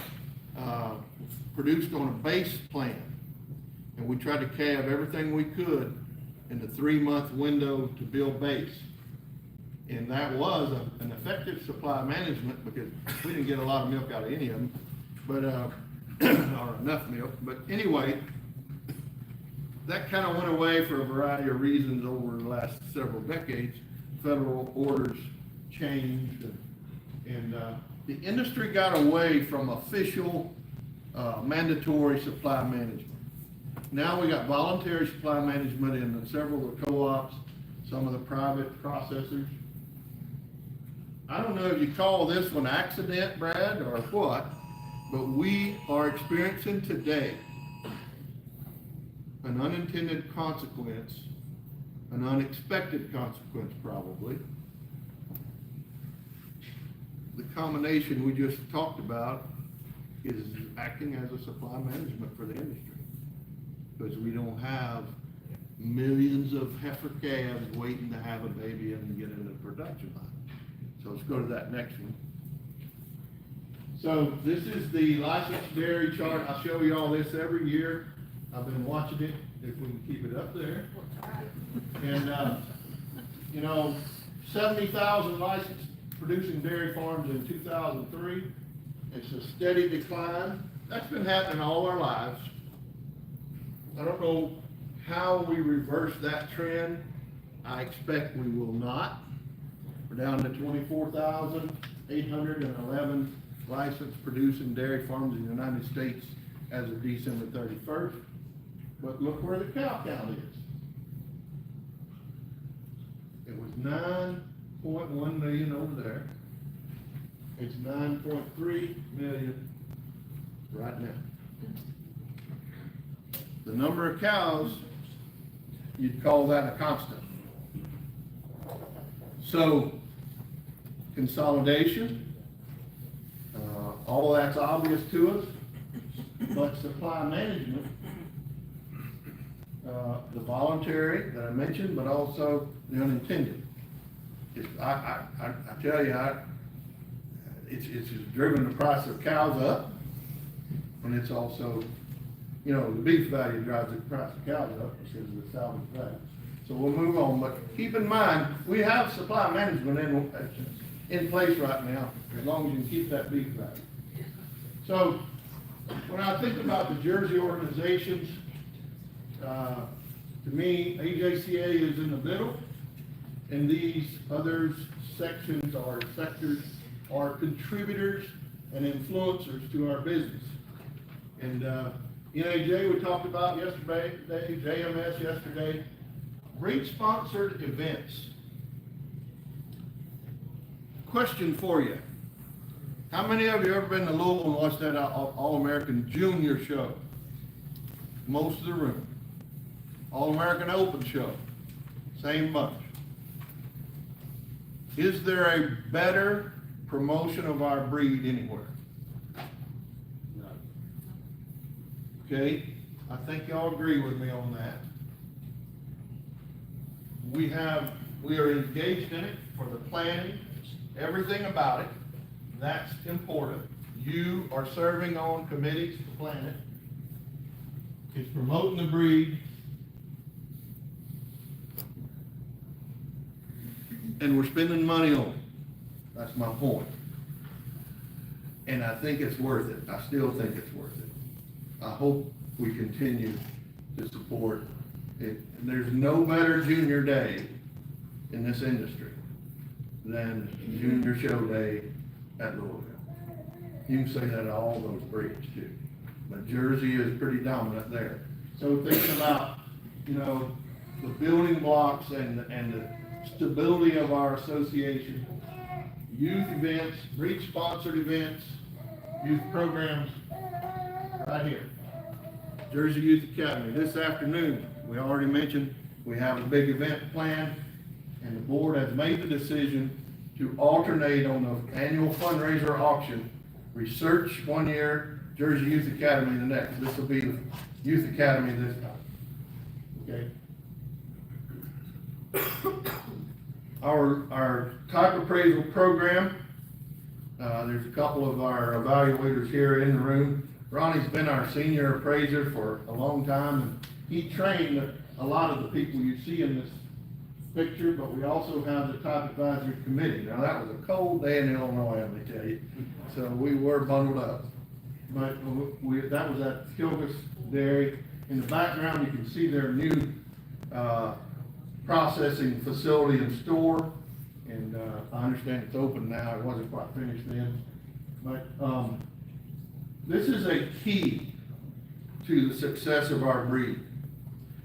produced on a base plan. And we tried to calve everything we could in the 3-month window to build base. And that was an effective supply management because we didn't get a lot of milk out of any of them, but, or enough milk. But anyway, that kind of went away for a variety of reasons over the last several decades. Federal orders changed, and the industry got away from official mandatory supply management. Now we got voluntary supply management in several of the co-ops, some of the private processors. I don't know if you call this one accident, Brad, or what, but we are experiencing today an unintended consequence, an unexpected consequence probably. The combination we just talked about is acting as a supply management for the industry. Because we don't have millions of heifer calves waiting to have a baby and get into the production line. So let's go to that next one. So this is the licensed dairy chart. I show you all this every year. I've been watching it, if we can keep it up there. And, 70,000 licensed producing dairy farms in 2003. It's a steady decline. That's been happening all our lives. I don't know how we reverse that trend. I expect we will not. We're down to 24,811 licensed producing dairy farms in the United States as of December 31st. But look where the cow count is. It was 9.1 million over there. It's 9.3 million right now. The number of cows, you'd call that a constant. So, consolidation, all of that's obvious to us, but supply management, the voluntary that I mentioned, but also the unintended. I tell you, it's driven the price of cows up, and it's also, the beef value drives the price of cows up because of the salvage value. So we'll move on, but keep in mind, we have supply management in place right now, as long as you can keep that beef value. So, when I think about the Jersey organizations, to me, AJCA is in the middle, and these other sections or sectors are contributors and influencers to our business. And, NAJ we talked about yesterday, JMS yesterday, breed-sponsored events. Question for you. How many of you ever been to Louisville and watched that All-American Junior show? Most of the room. All-American Open show, same bunch. Is there a better promotion of our breed anywhere? Okay, I think y'all agree with me on that. We are engaged in it for the planning, everything about it. That's important. You are serving on committees to plan it. It's promoting the breed. And we're spending money on it. That's my point. And I think it's worth it. I still think it's worth it. I hope we continue to support it. There's no better junior day in this industry than Junior Show Day at Louisville. You can say that of all those breeds too. But Jersey is pretty dominant there. So thinking about, the building blocks and the stability of our association, youth events, breed-sponsored events, youth programs, right here. Jersey Youth Academy, this afternoon, we already mentioned, we have a big event planned, and the board has made the decision to alternate on the annual fundraiser auction, research one year, Jersey Youth Academy the next. This will be the Youth Academy this time. Okay? Our type appraisal program, there's a couple of our evaluators here in the room. Ronnie's been our senior appraiser for a long time, and he trained a lot of the people you see in this picture, but we also have the type advisory committee. Now, that was a cold day in Illinois, let me tell you, so we were bundled up. But that was at Kilgus Dairy. In the background, you can see their new processing facility and store, and I understand it's open now. It wasn't quite finished then, but this is a key to the success of our breed.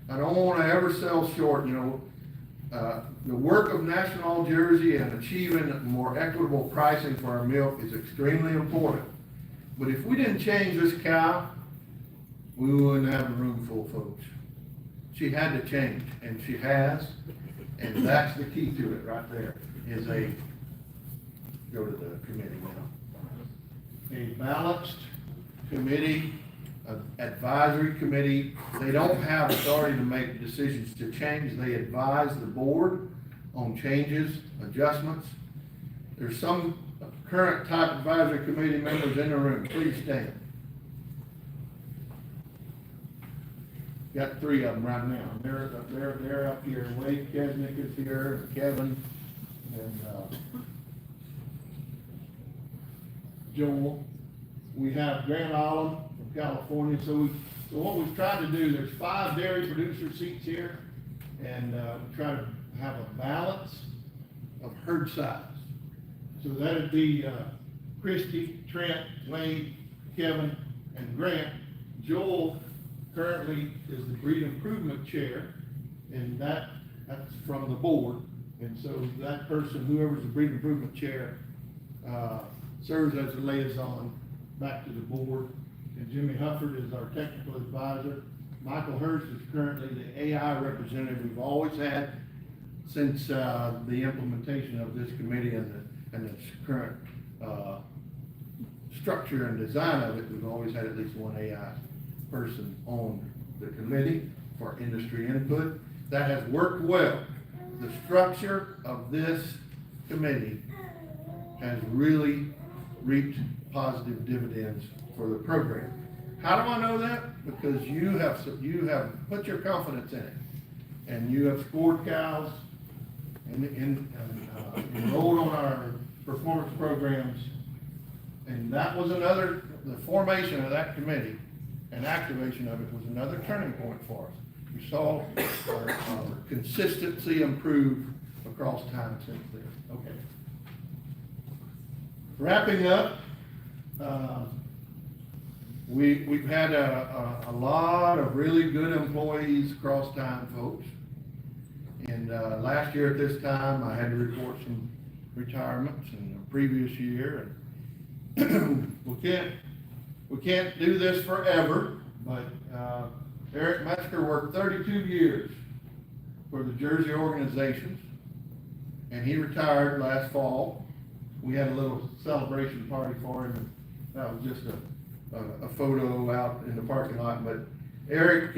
I don't want to ever sell short. The work of National Jersey and achieving more equitable pricing for our milk is extremely important. But if we didn't change this cow, we wouldn't have a room full of folks. She had to change, and she has, and that's the key to it right there, is go to the committee now. A balanced committee, an advisory committee. They don't have authority to make decisions to change. They advise the board on changes, adjustments. There's some current type advisory committee members in the room. Please stand. Got 3 of them right now. They're up here. Wade Kesnick is here, Kevin, and Joel. We have Grant Allen from California. So what we've tried to do, there's 5 dairy producer seats here, and we try to have a balance of herd size. So that'd be Christie, Trent, Wade, Kevin, and Grant. Joel currently is the breed improvement chair, and that's from the board. And so that person, whoever's the breed improvement chair, serves as a liaison back to the board. And Jimmy Hufford is our technical advisor. Michael Hurst is currently the AI representative we've always had since the implementation of this committee and its current structure and design of it. We've always had at least one AI person on the committee for industry input. That has worked well. The structure of this committee has really reaped positive dividends for the program. How do I know that? Because you have put your confidence in it, and you have scored cows and enrolled on our performance programs, and that was the formation of that committee and activation of it was another turning point for us. We saw our consistency improve across time since then. Okay. Wrapping up, we've had a lot of really good employees across town, folks. And, last year at this time, I had to report some retirements in the previous year. And we can't do this forever, but, Eric Metzger worked 32 years for the Jersey organizations, and he retired last fall. We had a little celebration party for him, and that was just a photo out in the parking lot. But Eric,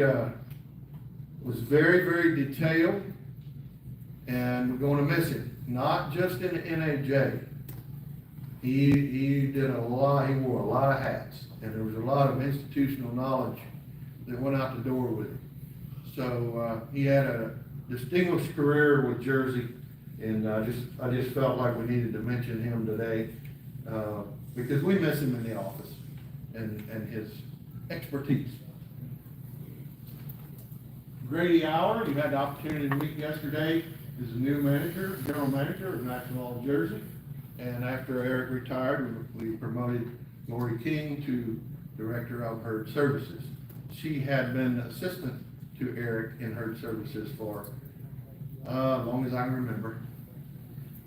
was very, very detailed, and we're gonna miss him, not just in NAJ. He did a lot, he wore a lot of hats, and there was a lot of institutional knowledge that went out the door with him. So, he had a distinguished career with Jersey, and I just felt like we needed to mention him today, because we miss him in the office and his expertise. Grady Hour, you had the opportunity to meet yesterday, is the new manager, general manager of National Jersey. And after Eric retired, we promoted Lori King to Director of Herd Services. She had been assistant to Eric in Herd Services for, as long as I can remember.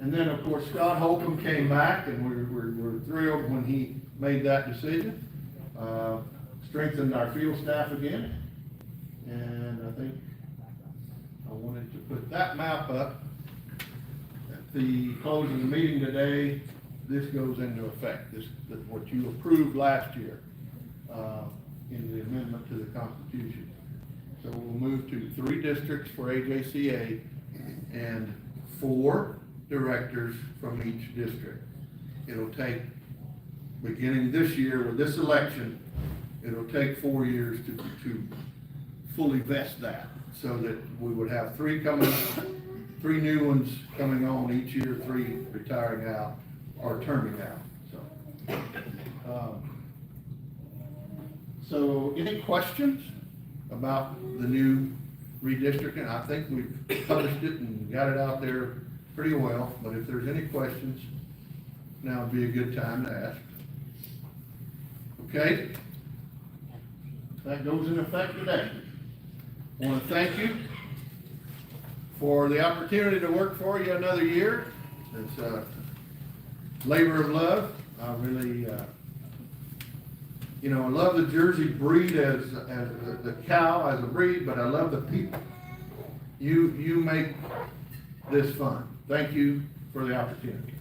And then, of course, Scott Holcomb came back, and we're thrilled when he made that decision. Strengthened our field staff again. And I think I wanted to put that map up. At the close of the meeting today, this goes into effect. What you approved last year, in the amendment to the Constitution. So we'll move to 3 districts for AJCA and 4 directors from each district. It'll take, beginning this year with this election, it'll take 4 years to fully vest that, so that we would have 3 new ones coming on each year, 3 retiring out or terming out, so any questions about the new redistricting? I think we've published it and got it out there pretty well, but if there's any questions, now would be a good time to ask. Okay? That goes in effect today. I want to thank you for the opportunity to work for you another year. It's a labor of love. I really, I love the Jersey breed as the cow as a breed, but I love the people. You make this fun. Thank you for the opportunity.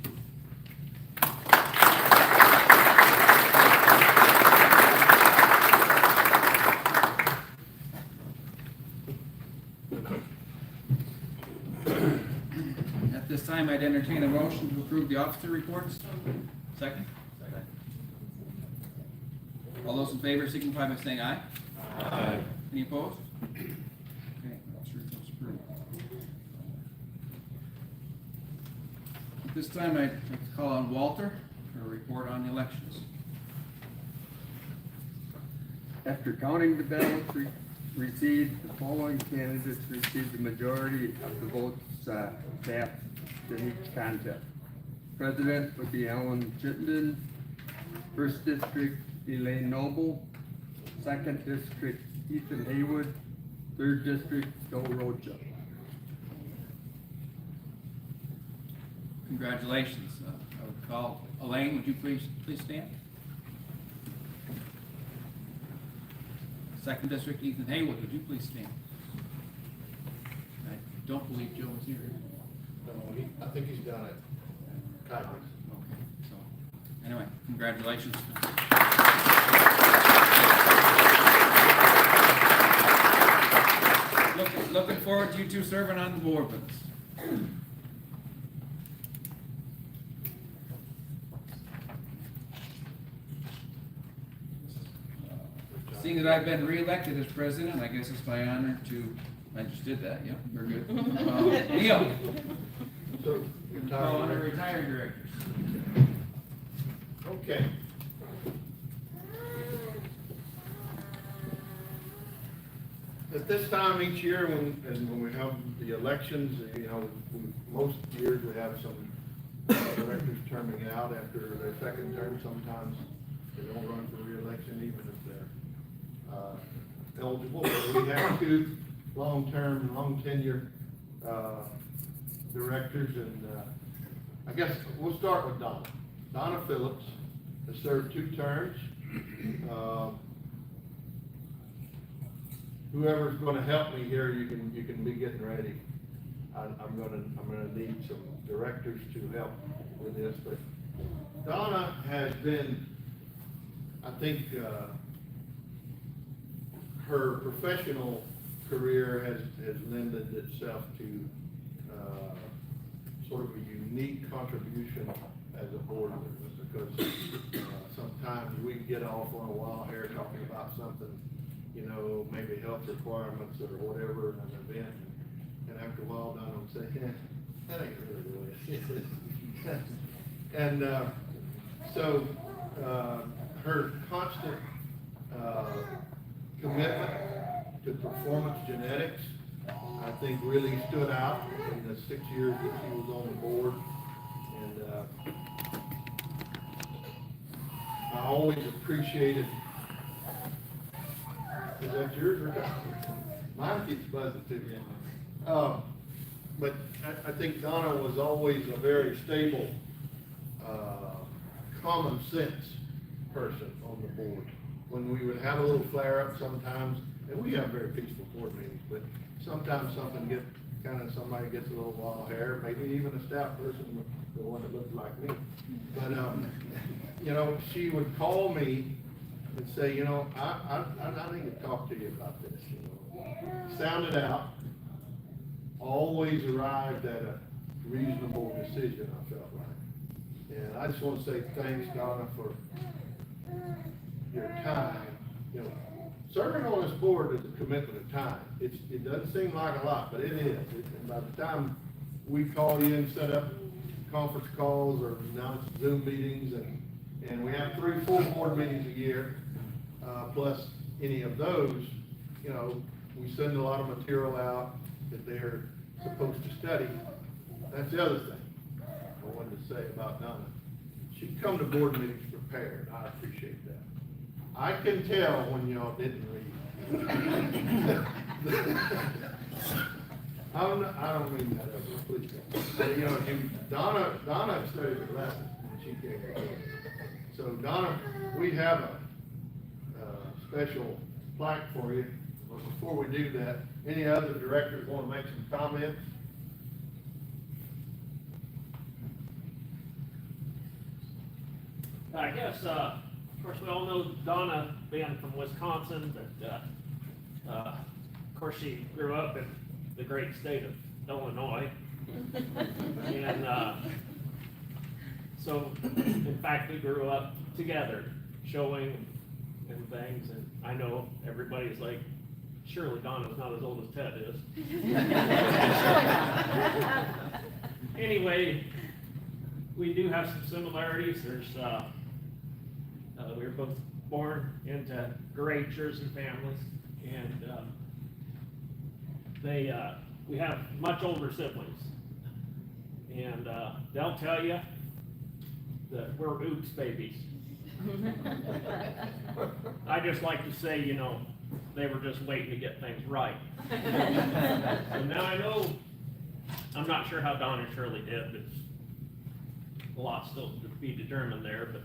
At this time, I'd entertain a motion to approve the officer reports. Second? All those in favor signify by saying aye. Aye. Any opposed? Okay, officer reports approved. At this time, I'd like to call on Walter for a report on the elections. After counting the ballots received, the following candidates received the majority of the votes cast in each contest. President would be Alan Chittenden. First District, Elaine Noble. Second District, Ethan Haywood. Third District, Joe Rocha. Congratulations. I would call Elaine, would you please stand? Second District, Ethan Haywood, would you please stand? I don't believe Joe is here. No, I think he's down at Tigers. Okay, so, anyway, congratulations. Looking forward to you two serving on the board with us. Seeing that I've been re-elected as president, I guess it's my honor to, I just did that, yeah, we're good. Neil. So, Call on the retired directors. okay. At this time each year, when we have the elections, most years we have some directors terming out after their second term. Sometimes They don't run for reelection even if they're, eligible. But we have two long-term, long tenure, directors, and, I guess we'll start with Donna. Donna Phillips has served 2 terms. Whoever's gonna help me here, you can be getting ready. I'm gonna need some directors to help with this, but Donna has been, I think, her professional career has lended itself to, sort of a unique contribution as a board member, because, sometimes we get off on a wild hair talking about something, you know, maybe health requirements or whatever, an event, and after a while, Donna would say, yeah, that ain't really the way it is. And, so, her constant, commitment to performance genetics, I think really stood out in the 6 years that she was on the board. And, I always appreciated. Is that yours or mine keeps buzzing too? But I think Donna was always a very stable, common sense person on the board. When we would have a little flare up sometimes, and we have very peaceful board meetings, but sometimes somebody gets a little wild hair, maybe even a stout person, the one that looked like me. But, you know, she would call me and say, you know, I need to talk to you about this, you know. Sound it out, always arrived at a reasonable decision, I felt like. And I just want to say thanks, Donna, for your time. You know, serving on this board is a commitment of time. It doesn't seem like a lot, but it is. And by the time we call you and set up conference calls or announce Zoom meetings, and we have 3 full board meetings a year, plus any of those, you know, we send a lot of material out that they're supposed to study. That's the other thing I wanted to say about Donna. She'd come to board meetings prepared. I appreciate that. I can tell when y'all didn't read. I don't mean that ever, please don't. But, you know, Donna studied the lesson and she came to board. So Donna, we have a special plaque for you. But before we do that, any other directors want to make some comments? I guess, of course, we all know Donna being from Wisconsin, but, of course, she grew up in the great state of Illinois. And, so, in fact, we grew up together, showing and things, and I know everybody's like, surely Donna's not as old as Ted is. Anyway, we do have some similarities. There's, we were both born into great Jersey families, and we have much older siblings, and they'll tell you that we're oops babies. I just like to say, you know, they were just waiting to get things right. And now I know, I'm not sure how Don and Shirley did. There's a lot still to be determined there, but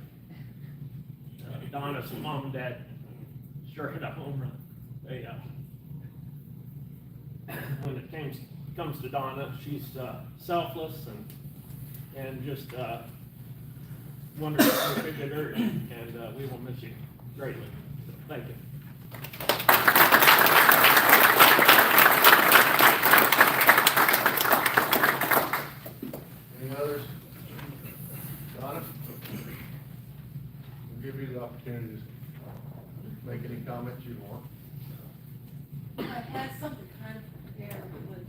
Donna's mom and dad sure hit a home run. They, when it comes to Donna, she's selfless and just wonderful contributor, and we will miss you greatly. So, thank you. Any others? Donna? We'll give you the opportunity to make any comments you want. I had something kind of prepared when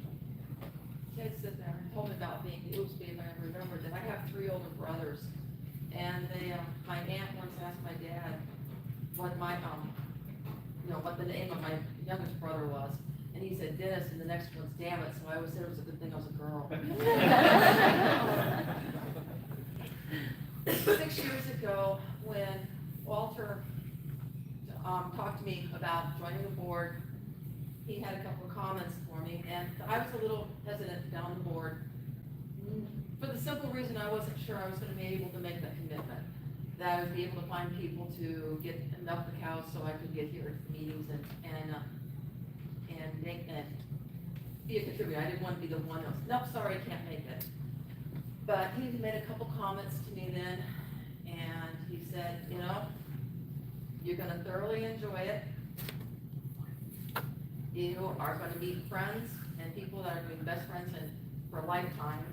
Ted said there and told me about being the oops baby, and I remembered that I have 3 older brothers, and they, my aunt once asked my dad what my, what the name of my youngest brother was, and he said Dennis, and the next one's Damn It, so I always said it was a good thing I was a girl. 6 years ago, when Walter, talked to me about joining the board. He had a couple of comments for me, and I was a little hesitant to get on the board, for the simple reason I wasn't sure I was gonna be able to make that commitment. That I would be able to find people to get enough the cows so I could get here to the meetings and be a contributor. I didn't want to be the one that was, nope, sorry, I can't make it. But he made a couple comments to me then, and he said, you know, you're gonna thoroughly enjoy it. You are gonna meet friends and people that are gonna be best friends for a lifetime,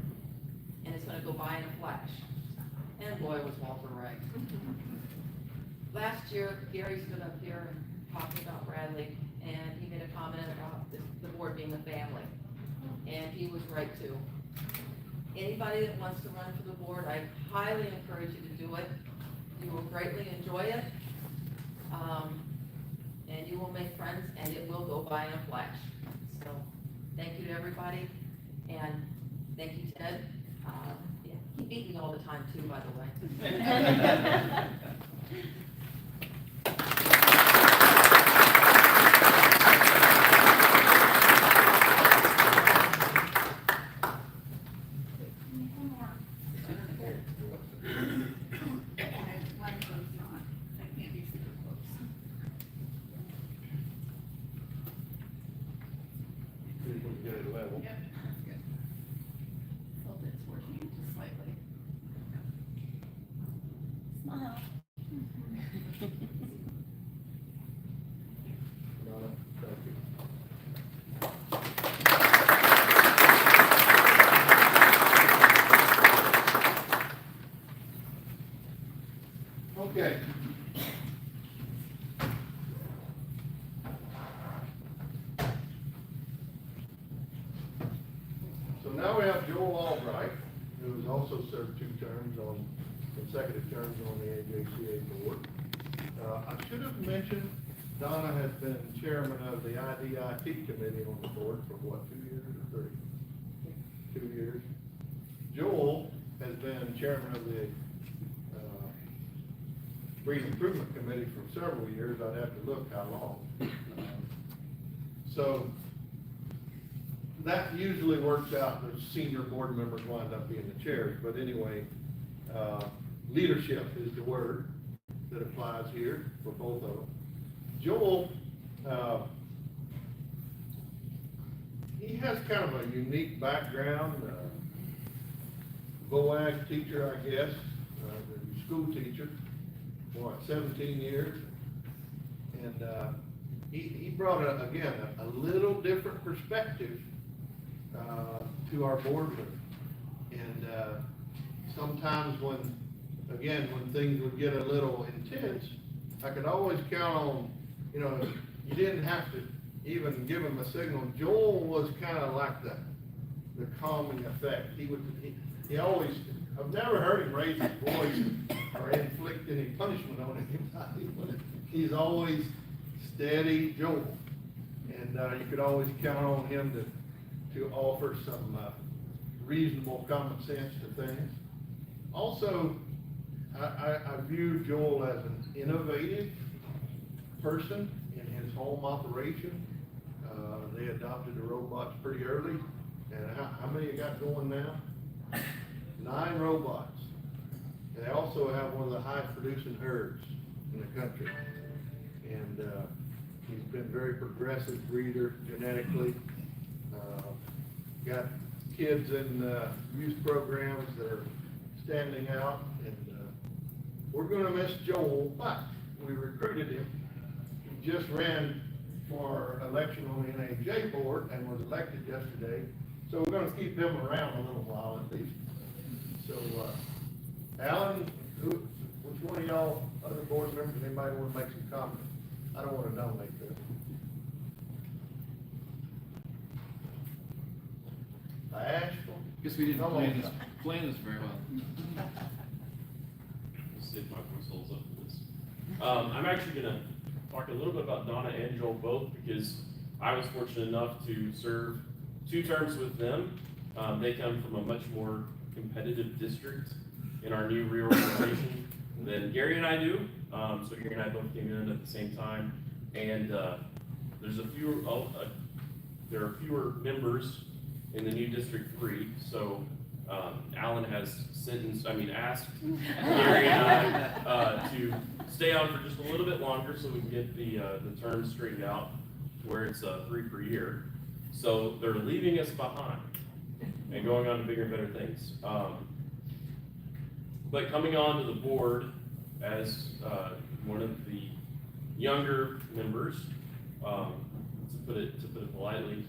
and it's gonna go by in a flash. And boy, was Walter right. Last year, Gary stood up here and talked about Bradley, and he made a comment about the board being a family. And he was right too. Anybody that wants to run for the board, I highly encourage you to do it. You will greatly enjoy it. And you will make friends, and it will go by in a flash. So, thank you to everybody, and thank you, Ted. Yeah, he beat me all the time too, by the way. Hope it's working just slightly. Smile. Okay. So now we have Joel Albright, who has also served consecutive terms on the AJCA board. I should have mentioned, Donna has been chairman of the IDIT committee on the board for what, 2 years or 3? 2 years. Joel has been chairman of the Breed Improvement Committee for several years. I'd have to look how long. So that usually works out, the senior board members wind up being the chairs, but anyway, leadership is the word that applies here for both of them. Joel, he has kind of a unique background, VOAG teacher, I guess, school teacher, for 17 years, and he brought, again, a little different perspective to our boardroom. And sometimes when things would get a little intense, I could always count on, you didn't have to even give him a signal. Joel was kind of like the calming effect. He always, I've never heard him raise his voice or inflict any punishment on anybody, but he's always steady Joel. And you could always count on him to offer some reasonable common sense to things. Also, I view Joel as an innovative person in his home operation. They adopted the robots pretty early. And how many you got going now? 9 robots. They also have one of the highest producing herds in the country. And he's been very progressive breeder genetically. Got kids in youth programs that are standing out, and we're gonna miss Joel, but we recruited him. He just ran for election on the NAJ board and was elected yesterday, so we're gonna keep him around a little while at least. So, Alan, which one of y'all, other board members, anybody wanna make some comments? I don't wanna nominate this. Asheville? Guess we didn't Come on. plan this very well. Let's see if my voice holds up for this. I'm actually gonna talk a little bit about Donna and Joel both, because I was fortunate enough to serve 2 terms with them. They come from a much more competitive district in our new reorganization. than Gary and I do. So Gary and I both came in at the same time, and there's there are fewer members in the new District 3. So Alan has asked Gary and I to stay on for just a little bit longer so we can get the terms straightened out to where it's 3 per year. So they're leaving us behind and going on to bigger and better things. But coming on to the board as one of the younger members, to put it politely,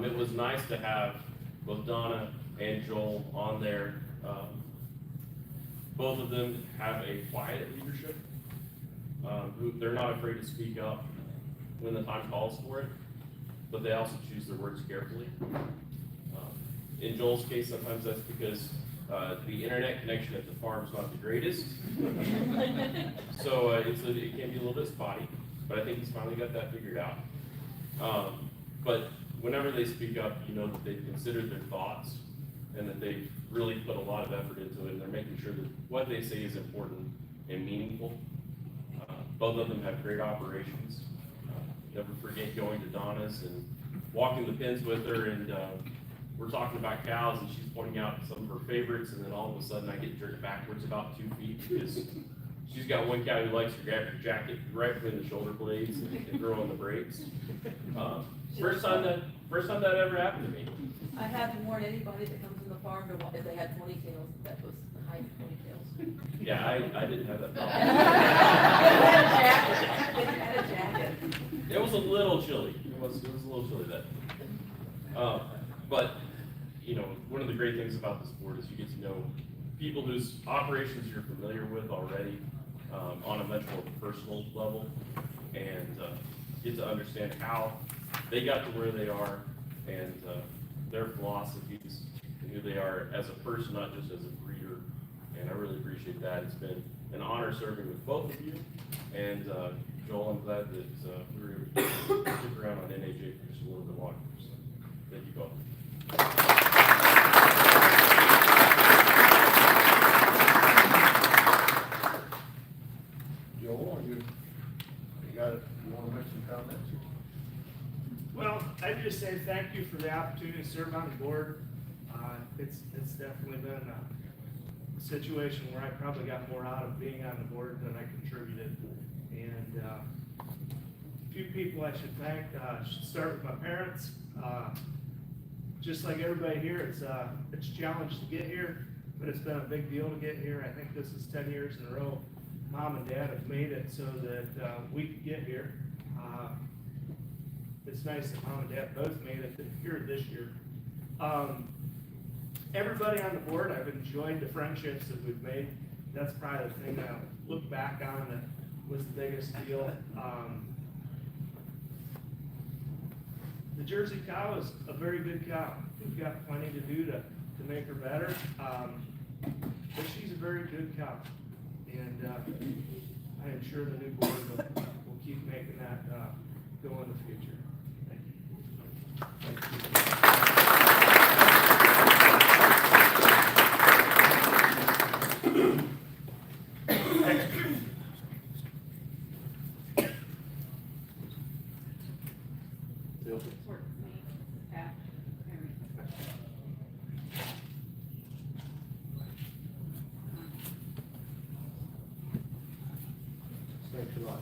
it was nice to have both Donna and Joel on there. Both of them have a quiet leadership. They're not afraid to speak up when the time calls for it, but they also choose their words carefully. In Joel's case, sometimes that's because the internet connection at the farm's not the greatest. So it can be a little bit spotty, but I think he's finally got that figured out. But whenever they speak up, you know that they've considered their thoughts and that they've really put a lot of effort into it, and they're making sure that what they say is important and meaningful. Both of them have great operations. Never forget going to Donna's and walking the pens with her, and we're talking about cows, and she's pointing out some of her favorites, and then all of a sudden I get jerked backwards about 2 feet because she's got one cow who likes to grab her jacket right between the shoulder blades and throw on the brakes. First time that ever happened to me. I had to warn anybody that comes in the farm to, if they had ponytails, that was the height of ponytails. Yeah, I didn't have that They problem. had a jacket. It was a little chilly. It was a little chilly that day. But, you know, one of the great things about this board is you get to know people whose operations you're familiar with already on a much more personal level, and get to understand how they got to where they are and their philosophies and who they are as a person, not just as a breeder. And I really appreciate that. It's been an honor serving with both of you. And Joel, I'm glad that we were able to stick around on NAJ for just a little bit longer. So thank you both. Joel, you got it, you wanna make some comments? Well, I'd just say thank you for the opportunity to serve on the board. It's definitely been a situation where I probably got more out of being on the board than I contributed. And a few people I should thank. I should start with my parents. Just like everybody here, it's a challenge to get here, but it's been a big deal to get here. I think this is 10 years in a row. Mom and Dad have made it so that we could get here. It's nice that Mom and Dad both made it here this year. Everybody on the board, I've enjoyed the friendships that we've made. That's probably the thing that I look back on that was the biggest deal. The Jersey cow is a very good cow. We've got plenty to do to make her better. But she's a very good cow. And I am sure the new board will keep making that go in the future. Thank you. Thanks a lot.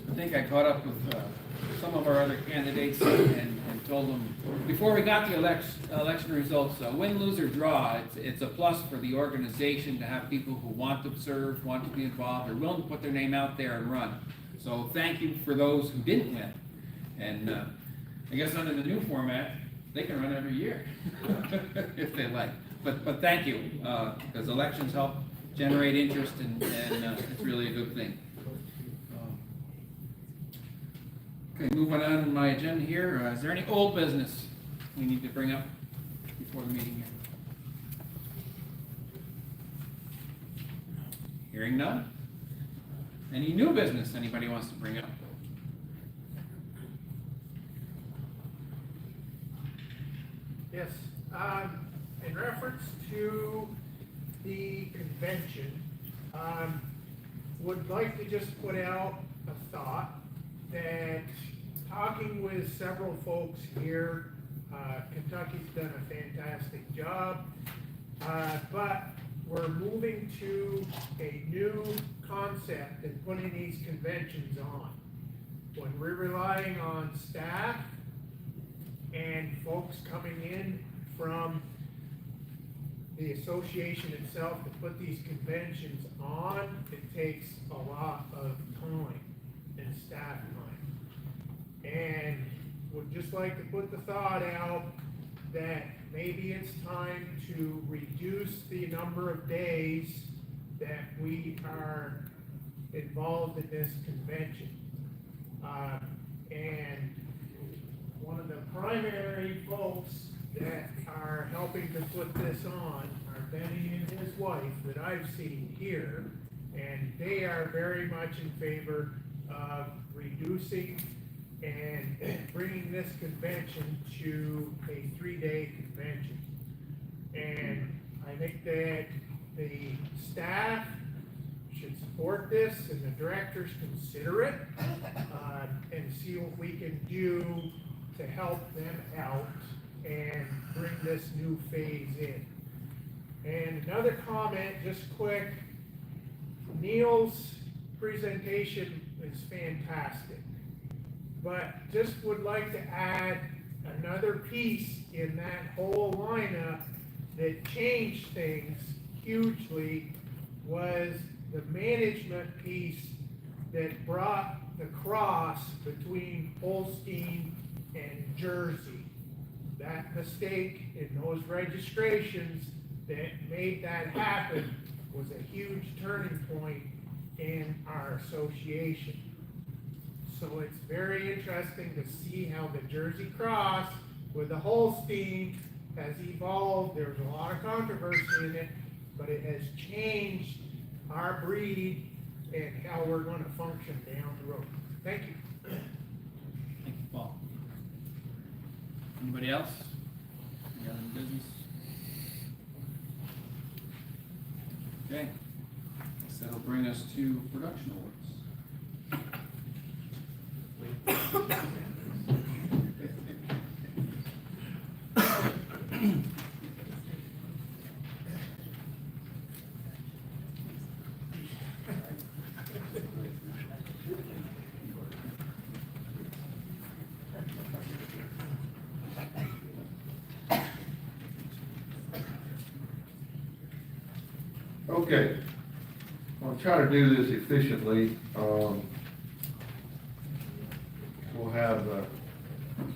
I think I caught up with some of our other candidates and told them, before we got the election results, win, lose, or draw, it's a plus for the organization to have people who want to serve, want to be involved, are willing to put their name out there and run. So thank you for those who didn't win. And I guess under the new format, they can run every year if they like. But thank you, because elections help generate interest and it's really a good thing. Okay, moving on my agenda here, is there any old business we need to bring up before the meeting here? Hearing none? Any new business anybody wants to bring up? Yes, in reference to the convention, would like to just put out a thought that talking with several folks here, Kentucky's done a fantastic job, but we're moving to a new concept and putting these conventions on. When we're relying on staff and folks coming in from the association itself to put these conventions on, it takes a lot of time and staff time. And would just like to put the thought out that maybe it's time to reduce the number of days that we are involved in this convention. And one of the primary folks that are helping to put this on are Benny and his wife that I've seen here, and they are very much in favor of reducing and bringing this convention to a 3-day convention. And I think that the staff should support this and the directors consider it, and see what we can do to help them out and bring this new phase in. And another comment, just quick, Neil's presentation is fantastic, but just would like to add another piece in that whole lineup that changed things hugely was the management piece that brought the cross between Holstein and Jersey. That mistake in those registrations that made that happen was a huge turning point in our association. So it's very interesting to see how the Jersey Cross with the Holstein has evolved. There's a lot of controversy in it, but it has changed our breed and how we're going to function down the road. Thank you. Thank you, Paul. Anybody else? Any other business? Okay. So that'll bring us to production awards. Okay, I'll try to do this efficiently. We'll have,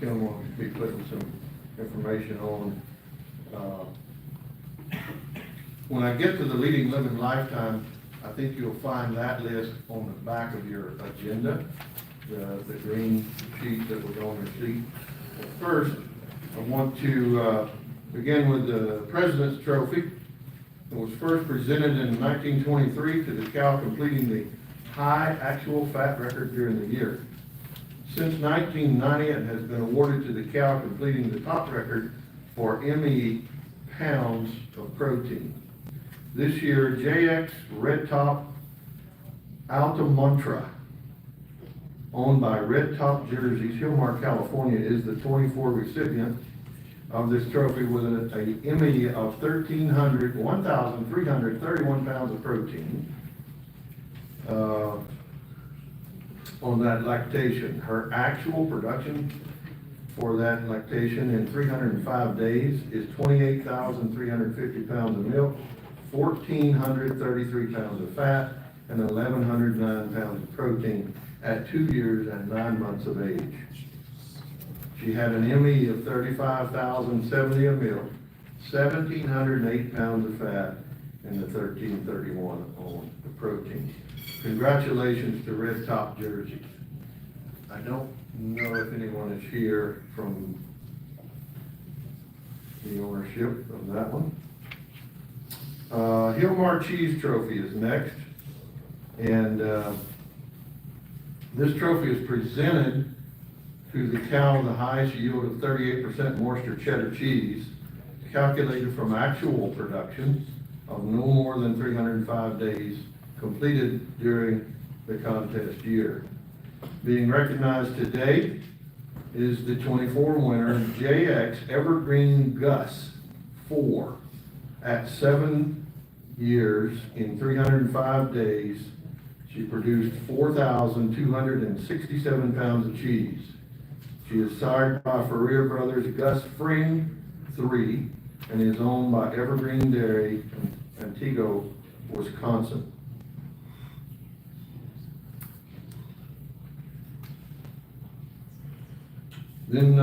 Kim will be putting some information on. When I get to the Leading Living Lifetime, I think you'll find that list on the back of your agenda, the green sheet that was on your seat. But first, I want to begin with the President's Trophy. It was first presented in 1923 to the cow completing the high actual fat record during the year. Since 1990, it has been awarded to the cow completing the top record for ME pounds of protein. This year, JX Red Top Altamontra, owned by Red Top Jerseys, Hillmar, California, is the 24 recipient of this trophy with a ME of 1,331 pounds of protein on that lactation. Her actual production for that lactation in 305 days is 28,350 pounds of milk, 1,433 pounds of fat, and 1,109 pounds of protein at 2 years and 9 months of age. She had an ME of 35,070 of milk, 1,708 pounds of fat, and the 1,331 on the protein. Congratulations to Red Top Jerseys. I don't know if anyone is here from the ownership of that one. Hillmar Cheese Trophy is next. And this trophy is presented to the cow with the highest yield of 38% moisture cheddar cheese, calculated from actual production of no more than 305 days completed during the contest year. Being recognized today is the 24 winner, JX Evergreen Gus 4. At 7 years in 305 days, she produced 4,267 pounds of cheese. She is sired by Ferrier Brothers Gus Fring 3 and is owned by Evergreen Dairy in Antigo, Wisconsin. Then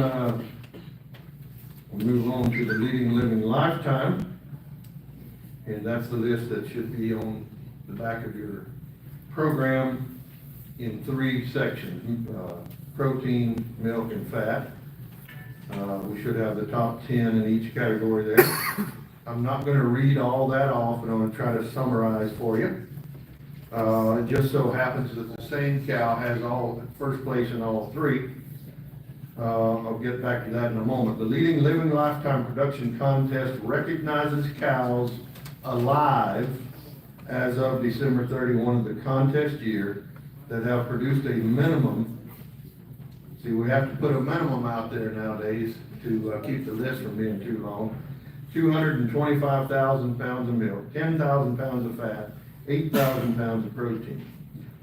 we'll move on to the Leading Living Lifetime, and that's the list that should be on the back of your program in 3 sections, protein, milk, and fat. We should have the top 10 in each category there. I'm not going to read all that off, but I'm going to try to summarize for you. It just so happens that the same cow has all first place in all 3. I'll get back to that in a moment. The Leading Living Lifetime Production Contest recognizes cows alive as of December 31 of the contest year that have produced a minimum. See, we have to put a minimum out there nowadays to keep the list from being too long. 225,000 pounds of milk, 10,000 pounds of fat, 8,000 pounds of protein.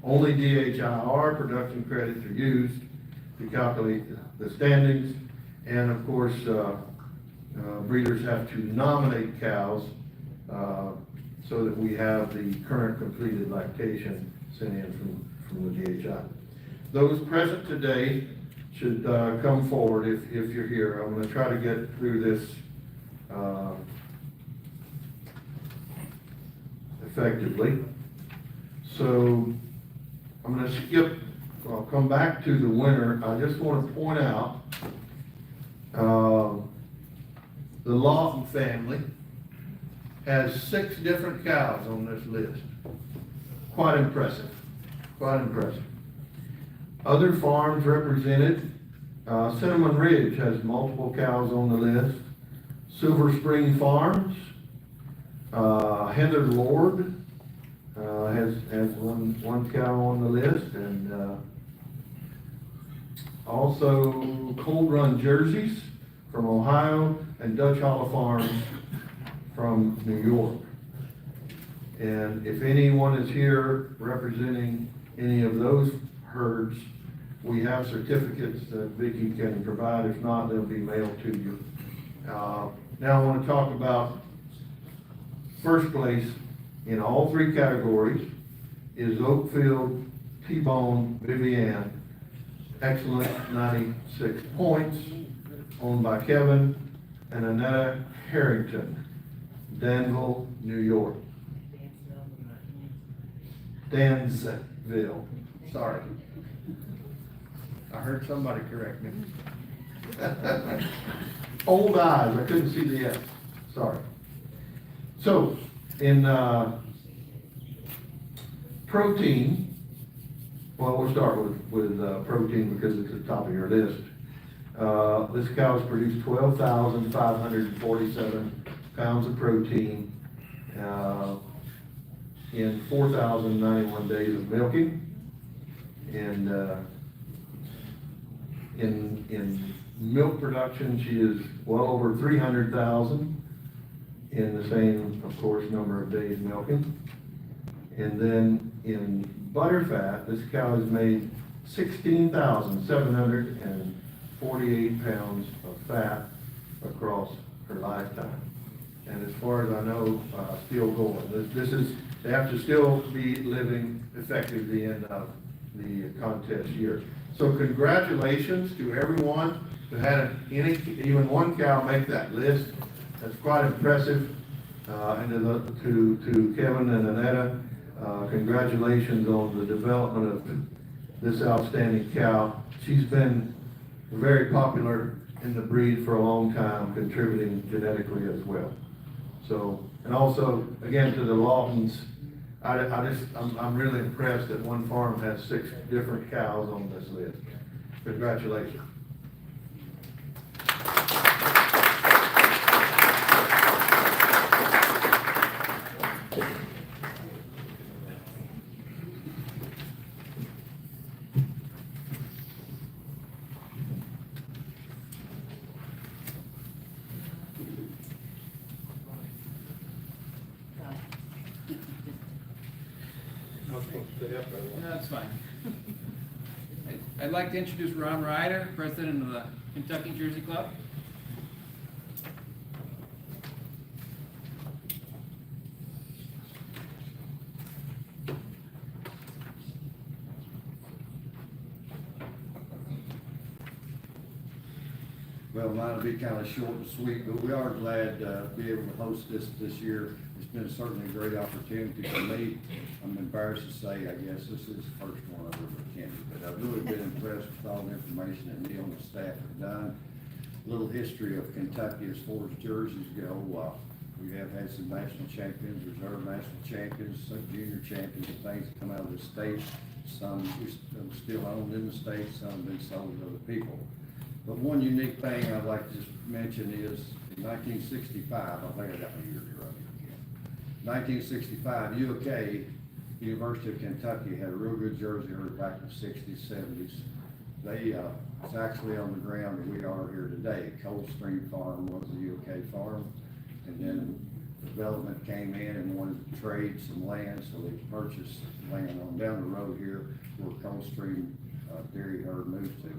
Only DHIR production credits are used to calculate the standings, and of course, breeders have to nominate cows so that we have the current completed lactation sent in from the DHI. Those present today should come forward if you're here. I'm going to try to get through this effectively. So I'm going to skip. I'll come back to the winner. I just want to point out the Lawton family has 6 different cows on this list. Quite impressive. Quite impressive. Other farms represented, Cinnamon Ridge has multiple cows on the list. Silver Spring Farms, Heather Lord has one cow on the list, and also Cold Run Jerseys from Ohio, and Dutch Hollow Farms from New York. And if anyone is here representing any of those herds, we have certificates that Vicki can provide. If not, they'll be mailed to you. Now I want to talk about first place in all 3 categories is Oakfield T-Bone Vivian. Excellent, 96 points, owned by Kevin and Annetta Harrington, Danville, New York. Dansville, sorry. I heard somebody correct me. Old eyes, I couldn't see the S, sorry. So, in protein, well, we'll start with protein because it's at the top of your list. This cow has produced 12,547 pounds of protein in 4,091 days of milking. And in milk production, she is well over 300,000 in the same, of course, number of days milking. And then in butter fat, this cow has made 16,748 pounds of fat across her lifetime. And as far as I know, still going. They have to still be living effective the end of the contest year. So congratulations to everyone who had even one cow make that list. That's quite impressive. And to Kevin and Annetta, congratulations on the development of this outstanding cow. She's been very popular in the breed for a long time, contributing genetically as well. So, and also, again, to the Lawtons, I'm really impressed that one farm has 6 different cows on this list. Congratulations. No, that's fine. I'd like to introduce Ron Ryder, president of the Kentucky Jersey Club. Well, mine will be kind of short and sweet, but we are glad to be able to host this year. It's been certainly a great opportunity for me. I'm embarrassed to say, I guess, this is the first one I've ever attended, but I've really been impressed with all the information that Neil and the staff have done. Little history of Kentucky as far as jerseys go. We have had some national champions, reserve national champions, some junior champions, and things that come out of the state. Some are still owned in the state, some have been sold to other people. But one unique thing I'd like to just mention is in 1965, I think I got my year right again. 1965, UK, University of Kentucky, had a real good jersey herd back in the 60s, 70s. They, it's actually on the ground that we are here today. Coldstream Farm was the UK farm. And then development came in and wanted to trade some land, so they purchased land on down the road here where Coldstream dairy herd moved to.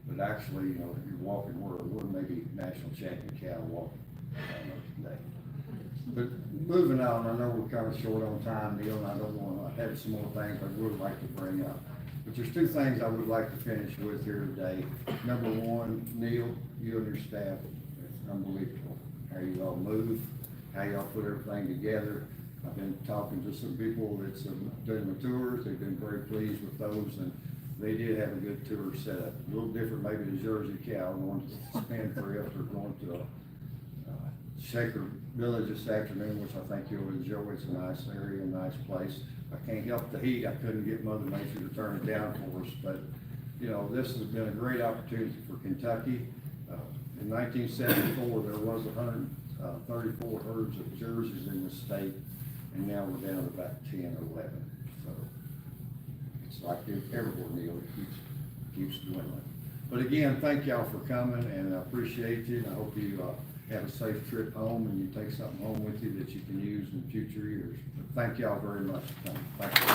But actually, you know, you're walking where we're maybe national champion cow walking today. But moving on, I know we're kind of short on time, Neil, and I don't want to have some more things I would like to bring up. But there's 2 things I would like to finish with here today. Number one, Neil, you and your staff, it's unbelievable how you all move, how y'all put everything together. I've been talking to some people that's doing the tours. They've been very pleased with those, and they did have a good tour set up. A little different maybe the Jersey Cow, going to Spendthrift or going to Shaker Village this afternoon, which I think you'll enjoy. It's a nice area, a nice place. I can't help the heat. I couldn't get Mother Nature to turn it down for us, but you know, this has been a great opportunity for Kentucky. In 1974, there was 134 herds of jerseys in the state, and now we're down to about 10 or 11. So it's like everywhere, Neil, it keeps dwindling. But again, thank y'all for coming, and I appreciate you, and I hope you have a safe trip home and you take something home with you that you can use in future years. But thank y'all very much for coming. Thank you.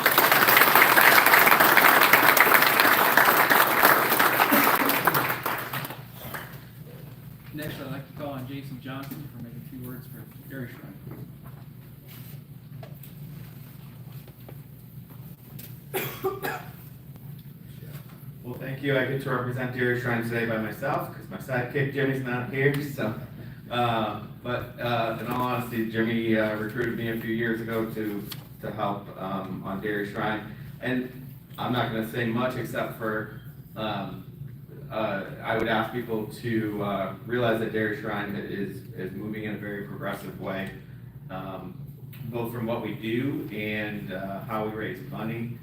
Next, I'd like to call on Jason Johnson for maybe a few words for Dairy Shrine. Well, thank you. I get to represent Dairy Shrine today by myself because my sidekick Jimmy's not here. So, but in all honesty, Jimmy recruited me a few years ago to help on Dairy Shrine, and I'm not going to say much except for I would ask people to realize that Dairy Shrine is moving in a very progressive way, both from what we do and how we raise money.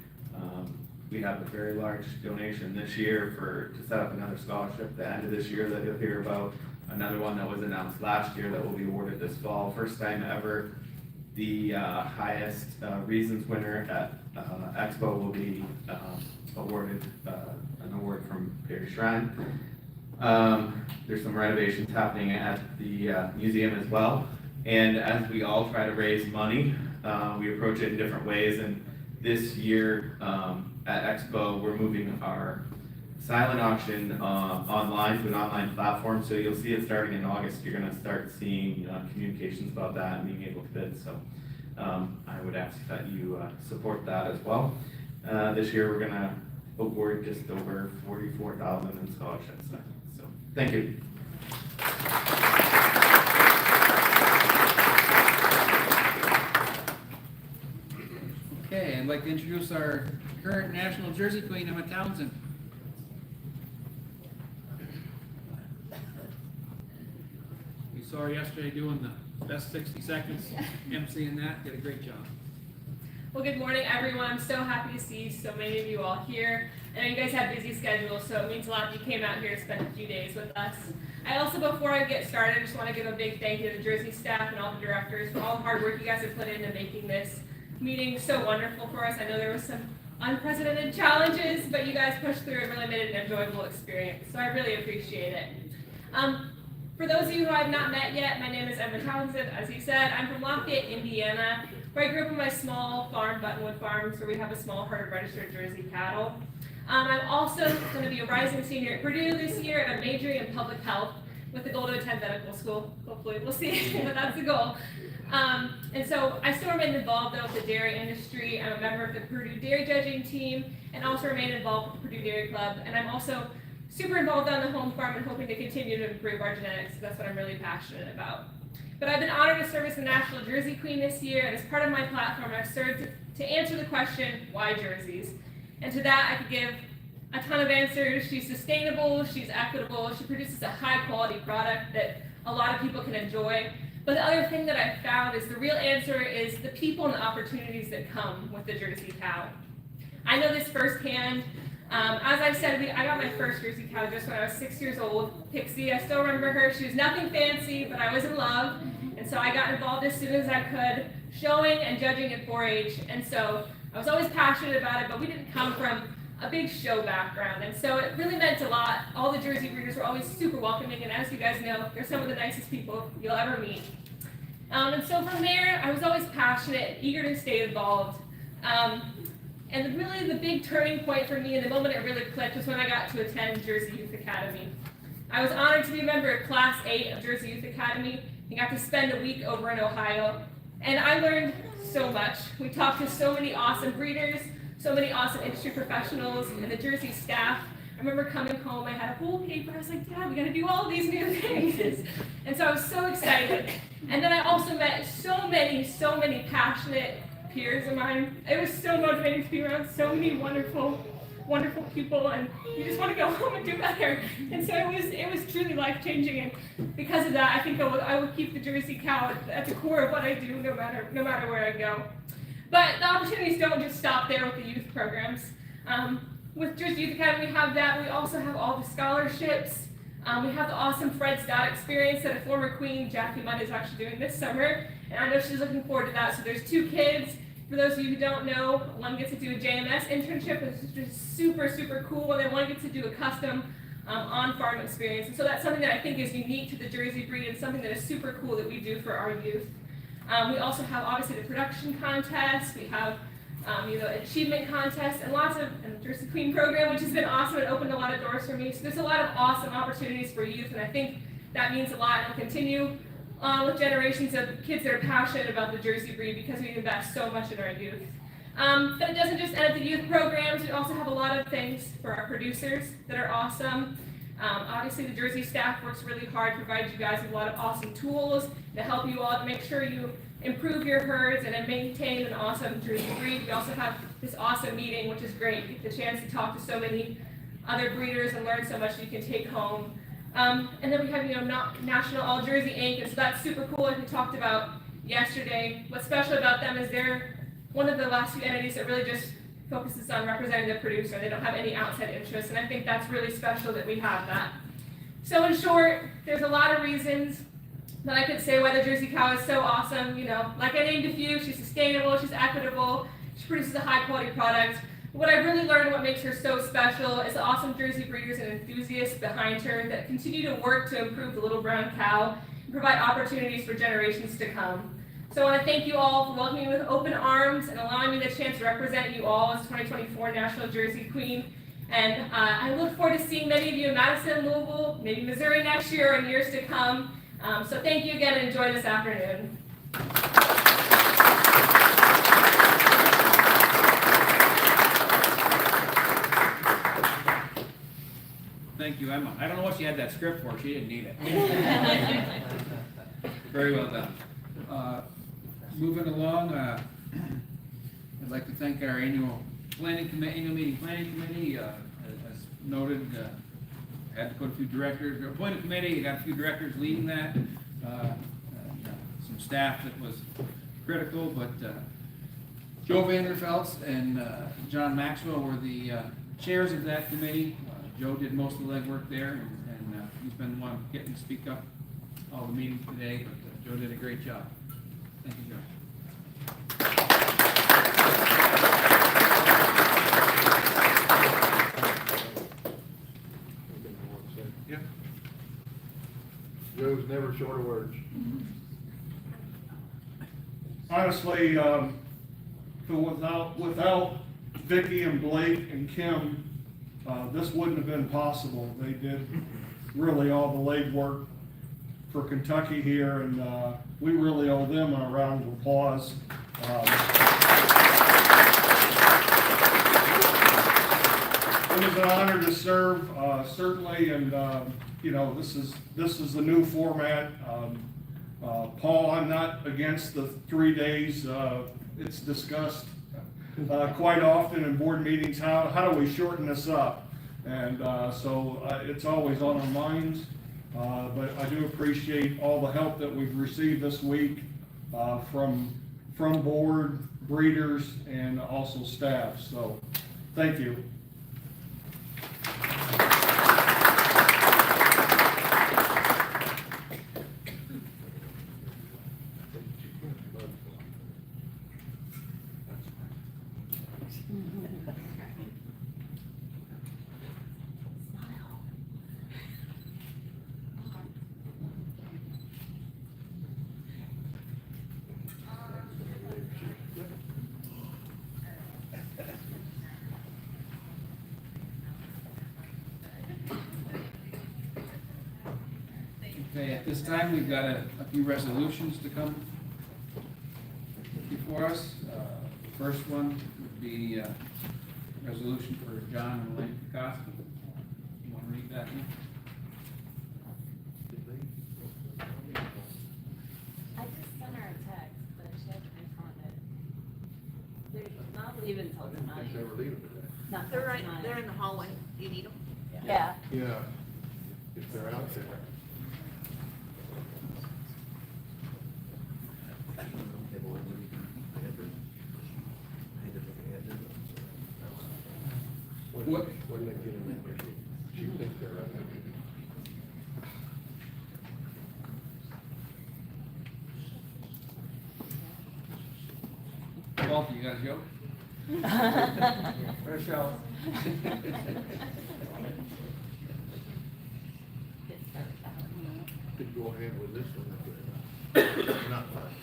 We have a very large donation this year to set up another scholarship at the end of this year that you'll hear about. Another one that was announced last year that will be awarded this fall. First time ever, the highest reasons winner at Expo will be awarded an award from Dairy Shrine. There's some renovations happening at the museum as well. And as we all try to raise money, we approach it in different ways. And this year at Expo, we're moving our silent auction online to an online platform. So you'll see it starting in August. You're going to start seeing communications about that and being able to bid. So I would ask that you support that as well. This year we're going to award just over $44,000 in scholarships. So thank you. Okay, I'd like to introduce our current National Jersey Queen, Emma Townsend. We saw her yesterday doing the best 60 seconds, emceeing that, did a great job. Well, good morning, everyone. I'm so happy to see so many of you all here. I know you guys have busy schedules, so it means a lot that you came out here to spend a few days with us. I also, before I get started, just want to give a big thank you to the Jersey staff and all the directors for all the hard work you guys have put into making this meeting so wonderful for us. I know there was some unprecedented challenges, but you guys pushed through and really made it an enjoyable experience, so I really appreciate it. For those of you who I've not met yet, my name is Emma Townsend. As he said, I'm from Lafayette, Indiana, where I grew up on my small farm, Buttonwood Farms, where we have a small herd of registered Jersey cattle. I'm also going to be a rising senior at Purdue this year, and I'm majoring in public health with the goal to attend medical school. Hopefully, we'll see, but that's the goal. And so I still remain involved though with the dairy industry. I'm a member of the Purdue Dairy Judging Team, and also remain involved with the Purdue Dairy Club. And I'm also super involved on the home farm and hoping to continue to improve our genetics. That's what I'm really passionate about. But I've been honored to serve as the National Jersey Queen this year, and as part of my platform, I've served to answer the question, why jerseys? And to that, I could give a ton of answers. She's sustainable, she's equitable, she produces a high quality product that a lot of people can enjoy. But the other thing that I've found is the real answer is the people and the opportunities that come with the Jersey cow. I know this firsthand. As I said, I got my first Jersey cow just when I was 6 years old, Pixie. I still remember her. She was nothing fancy, but I was in love. And so I got involved as soon as I could, showing and judging at 4-H. And so I was always passionate about it, but we didn't come from a big show background. And so it really meant a lot. All the Jersey breeders were always super welcoming. And as you guys know, they're some of the nicest people you'll ever meet. And so from there, I was always passionate, eager to stay involved. And really the big turning point for me and the moment it really clicked was when I got to attend Jersey Youth Academy. I was honored to be a member of Class 8 of Jersey Youth Academy and got to spend a week over in Ohio. And I learned so much. We talked to so many awesome breeders, so many awesome industry professionals, and the Jersey staff. I remember coming home, I had a whole paper, I was like, Dad, we gotta do all these new things. And so I was so excited. And then I also met so many passionate peers of mine. It was so motivating to be around so many wonderful people, and you just want to go home and do better. And so it was truly life-changing, and because of that, I think I will keep the Jersey cow at the core of what I do, no matter where I go. But the opportunities don't just stop there with the youth programs. With Jersey Youth Academy, we have that. We also have all the scholarships. We have the awesome Fred Stott experience that a former queen, Jackie Mudd, is actually doing this summer, and I know she's looking forward to that. So there's 2 kids. For those of you who don't know, one gets to do a JMS internship, which is just super cool, and then one gets to do a custom on-farm experience. And so that's something that I think is unique to the Jersey breed and something that is super cool that we do for our youth. We also have obviously the production contest. We have achievement contest and lots of and the Jersey Queen program, which has been awesome and opened a lot of doors for me. So there's a lot of awesome opportunities for youth, and I think that means a lot, and will continue with generations of kids that are passionate about the Jersey breed because we invest so much in our youth. But it doesn't just end at the youth programs. We also have a lot of things for our producers that are awesome. Obviously, the Jersey staff works really hard, provides you guys with a lot of awesome tools to help you all to make sure you improve your herds and then maintain an awesome Jersey breed. We also have this awesome meeting, which is great. You get the chance to talk to so many other breeders and learn so much you can take home. And then we have, National All Jersey Inc., and so that's super cool, like we talked about yesterday. What's special about them is they're one of the last few entities that really just focuses on representing the producer. They don't have any outside interests, and I think that's really special that we have that. So in short, there's a lot of reasons that I could say why the Jersey cow is so awesome. Like I named a few, she's sustainable, she's equitable, she produces a high quality product. What I really learned, what makes her so special, is the awesome Jersey breeders and enthusiasts behind her that continue to work to improve the little brown cow and provide opportunities for generations to come. So I want to thank you all for welcoming me with open arms and allowing me the chance to represent you all as 2024 National Jersey Queen. And I look forward to seeing many of you in Madison, Louisville, maybe Missouri next year or in years to come. So thank you again and enjoy this afternoon. Thank you, Emma. I don't know what she had that script for. She didn't need it. Very well done. Moving along, I'd like to thank our annual meeting planning committee. As noted, had to put a few directors, appoint a committee, got a few directors leading that. Some staff that was critical, but Joe Vanderfelt and John Maxwell were the chairs of that committee. Joe did most of the legwork there, and he's been the one getting to speak up all the meetings today, but Joe did a great job. Thank you, Joe. Yeah. Joe's never short of words. Honestly, without Vicky and Blake and Kim, this wouldn't have been possible. They did really all the legwork for Kentucky here, and we really owe them a round of applause. It was an honor to serve, certainly, and this is the new format. Paul, I'm not against the 3 days. It's discussed quite often in board meetings. How do we shorten this up? And so it's always on our minds. But I do appreciate all the help that we've received this week from board, breeders, and also staff. So thank you. Okay, at this time, we've got a few resolutions to come before us. First one would be resolution for John and Elaine Kokoski. You want to read that one? I just sent her a text, but she hasn't responded. They're not leaving until tonight. Never leaving today. Not They're till right, tonight. they're in the hallway. Do you need them? Yeah. Yeah, if they're out there. What? When they get in there, she thinks they're out there. Walter, you got a joke? Fresh out. Could go ahead with this one. Not fine,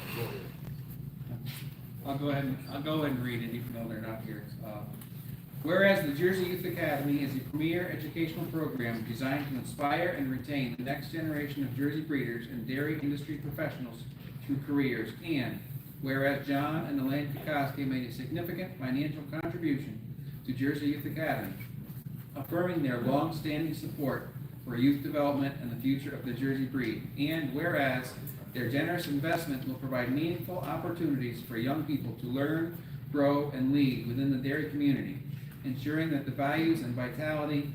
go ahead. I'll go ahead and read it even though they're not here. Whereas the Jersey Youth Academy is a premier educational program designed to inspire and retain the next generation of Jersey breeders and dairy industry professionals through careers, and whereas John and Elaine Kokoski made a significant financial contribution to Jersey Youth Academy, affirming their long-standing support for youth development and the future of the Jersey breed, and whereas their generous investment will provide meaningful opportunities for young people to learn, grow, and lead within the dairy community, ensuring that the values and vitality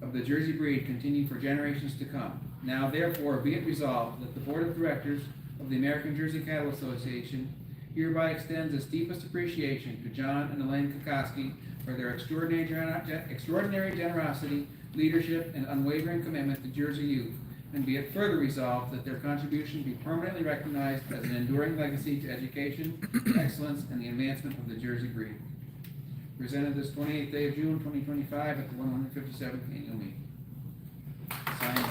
of the Jersey breed continue for generations to come. Now therefore be it resolved that the Board of Directors of the American Jersey Cattle Association hereby extends its deepest appreciation to John and Elaine Kokoski for their extraordinary generosity, leadership, and unwavering commitment to Jersey youth, and be it further resolved that their contribution be permanently recognized as an enduring legacy to education, excellence, and the advancement of the Jersey breed. Presented this 28th day of June, 2025 at the 157th annual meeting. Signed.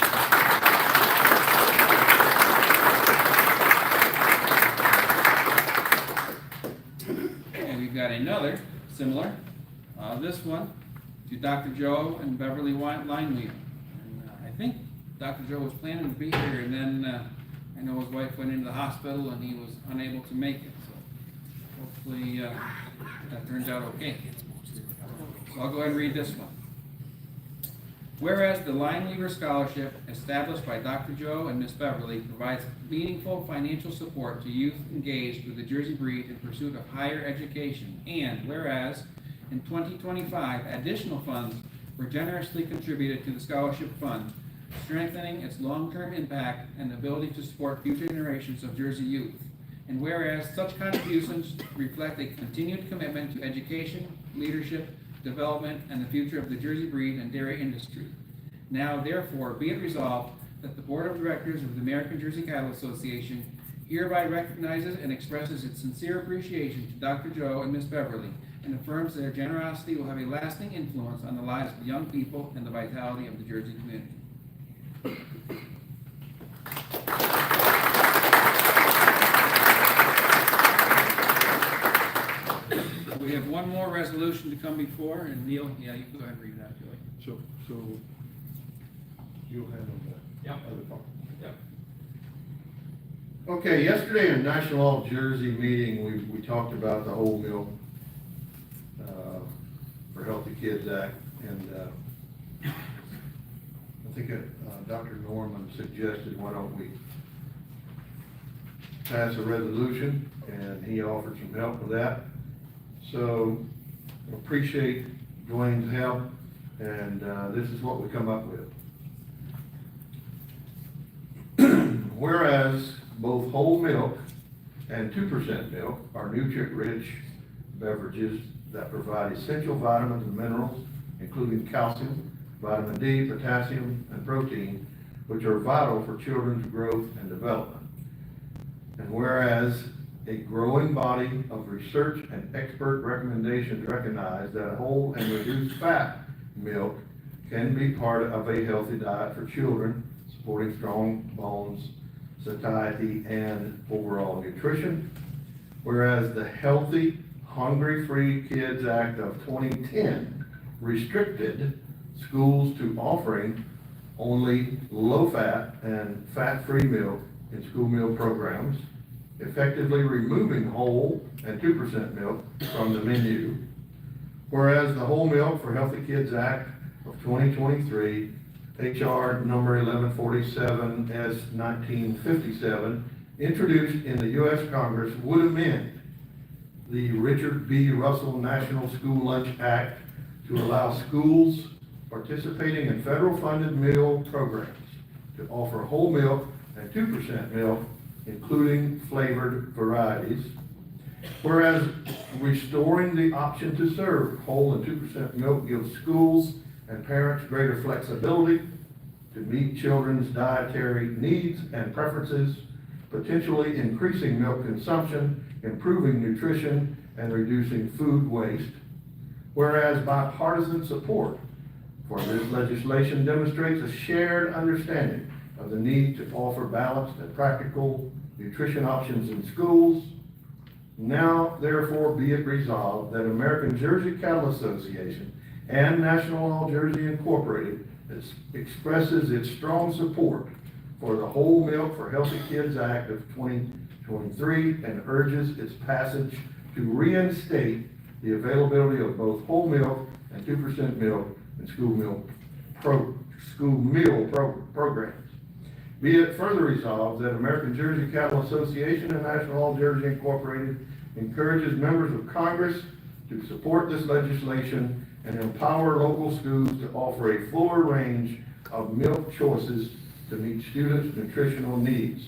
And we've got another similar, this one to Dr. Joe and Beverly Linewheel. And I think Dr. Joe was planning to be here, and then I know his wife went into the hospital and he was unable to make it. So hopefully that turns out okay. So I'll go ahead and read this one. Whereas the Lineweaver Scholarship, established by Dr. Joe and Miss Beverly, provides meaningful financial support to youth engaged with the Jersey breed in pursuit of higher education, and whereas in 2025, additional funds were generously contributed to the scholarship fund, strengthening its long-term impact and ability to support future generations of Jersey youth. And whereas such contributions reflect a continued commitment to education, leadership, development, and the future of the Jersey breed and dairy industry. Now therefore be it resolved that the Board of Directors of the American Jersey Cattle Association hereby recognizes and expresses its sincere appreciation to Dr. Joe and Ms. Beverly, and affirms that their generosity will have a lasting influence on the lives of young people and the vitality of the Jersey community. We have one more resolution to come before, and Neil, yeah, you go ahead and read that, Joey. So you'll handle that. Yep. Other part. Yep. Okay, yesterday in National All Jersey meeting, we talked about the whole milk for Healthy Kids Act, and I think Dr. Norman suggested, why don't we pass a resolution, and he offered some help with that. So appreciate Dwayne's help, and this is what we come up with. Whereas both whole milk and 2% milk are nutrient-rich beverages that provide essential vitamins and minerals, including calcium, vitamin D, potassium, and protein, which are vital for children's growth and development. And whereas a growing body of research and expert recommendations recognize that whole and reduced fat milk can be part of a healthy diet for children, supporting strong bones, satiety, and overall nutrition. Whereas the Healthy, Hungry-Free Kids Act of 2010 restricted schools to offering only low-fat and fat-free milk in school meal programs, effectively removing whole and 2% milk from the menu. Whereas the Whole Milk for Healthy Kids Act of 2023, HR number 1147 S 1957, introduced in the U.S. Congress, would amend the Richard B. Russell National School Lunch Act to allow schools participating in federal funded meal programs to offer whole milk and 2% milk, including flavored varieties. Whereas restoring the option to serve whole and 2% milk gives schools and parents greater flexibility to meet children's dietary needs and preferences, potentially increasing milk consumption, improving nutrition, and reducing food waste. Whereas bipartisan support for this legislation demonstrates a shared understanding of the need to offer balanced and practical nutrition options in schools. Now, therefore, be it resolved that American Jersey Cattle Association and National All Jersey Incorporated expresses its strong support for the Whole Milk for Healthy Kids Act of 2023 and urges its passage to reinstate the availability of both whole milk and 2% milk in school meal programs. Be it further resolved that American Jersey Cattle Association and National All Jersey Incorporated encourages members of Congress to support this legislation and empower local schools to offer a fuller range of milk choices to meet students' nutritional needs.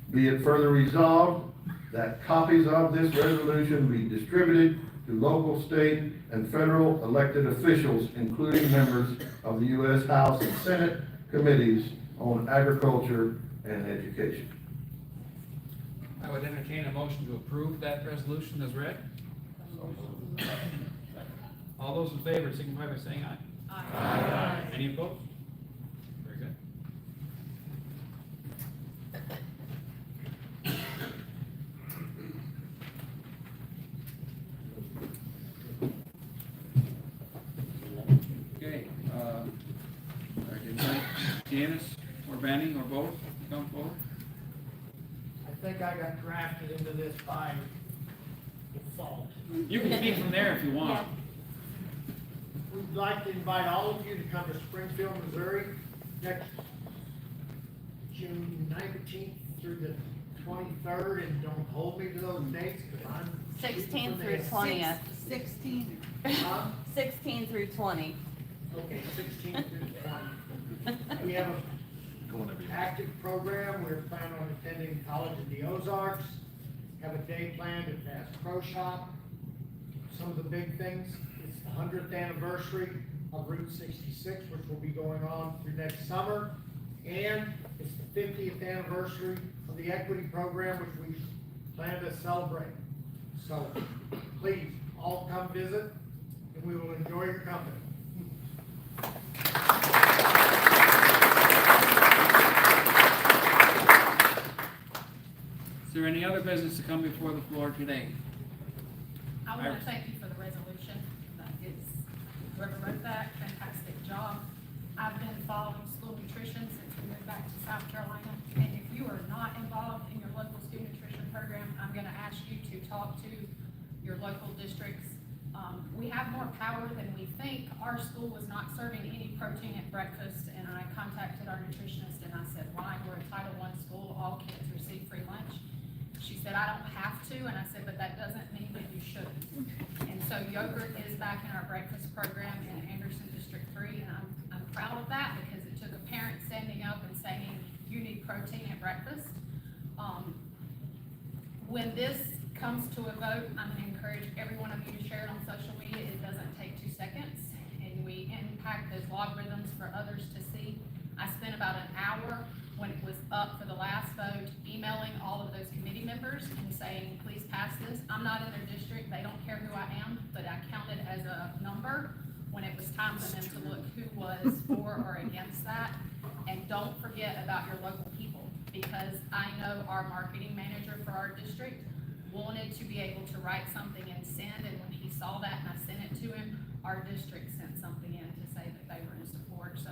Be it further resolved that copies of this resolution be distributed to local, state, and federal elected officials, including members of the U.S. House and Senate committees on agriculture and education. I would entertain a motion to approve that resolution as read. All those in favor signify by saying aye. Aye. Any opposed? Very good. Okay, all right, invite Janice or Benny or both to come forward. I think I got drafted into this by default. You can speak from there if you want. We'd like to invite all of you to come to Springfield, Missouri next June 19th through the 23rd, and don't hold me to those dates, because I'm. 16 through 20th. 16. 16 through 20. Okay, 16 through 20. We have an active program. We're planning on attending College of the Ozarks, have a day planned at Bass Pro Shop. Some of the big things, it's the 100th anniversary of Route 66, which will be going on through next summer. And it's the 50th anniversary of the equity program, which we plan to celebrate. So please, all come visit, and we will enjoy your company. Is there any other business to come before the floor today? I want to thank you for the resolution. That is, whoever wrote that, fantastic job. I've been following school nutrition since we moved back to South Carolina. And if you are not involved in your local school nutrition program, I'm going to ask you to talk to your local districts. We have more power than we think. Our school was not serving any protein at breakfast, and I contacted our nutritionist and I said, why? We're a Title I school, all kids receive free lunch. She said, I don't have to, and I said, but that doesn't mean that you shouldn't. And so yogurt is back in our breakfast program in Anderson District 3, and I'm proud of that because it took a parent standing up and saying, you need protein at breakfast. When this comes to a vote, I'm gonna encourage every one of you to share it on social media. It doesn't take 2 seconds, and we impact those logarithms for others to see. I spent about an hour when it was up for the last vote, emailing all of those committee members and saying, please pass this. I'm not in their district, they don't care who I am, but I counted as a number when it was time for them to look who was for or against that. And don't forget about your local people, because I know our marketing manager for our district wanted to be able to write something and send, and when he saw that and I sent it to him, our district sent something in to say that they were in support. So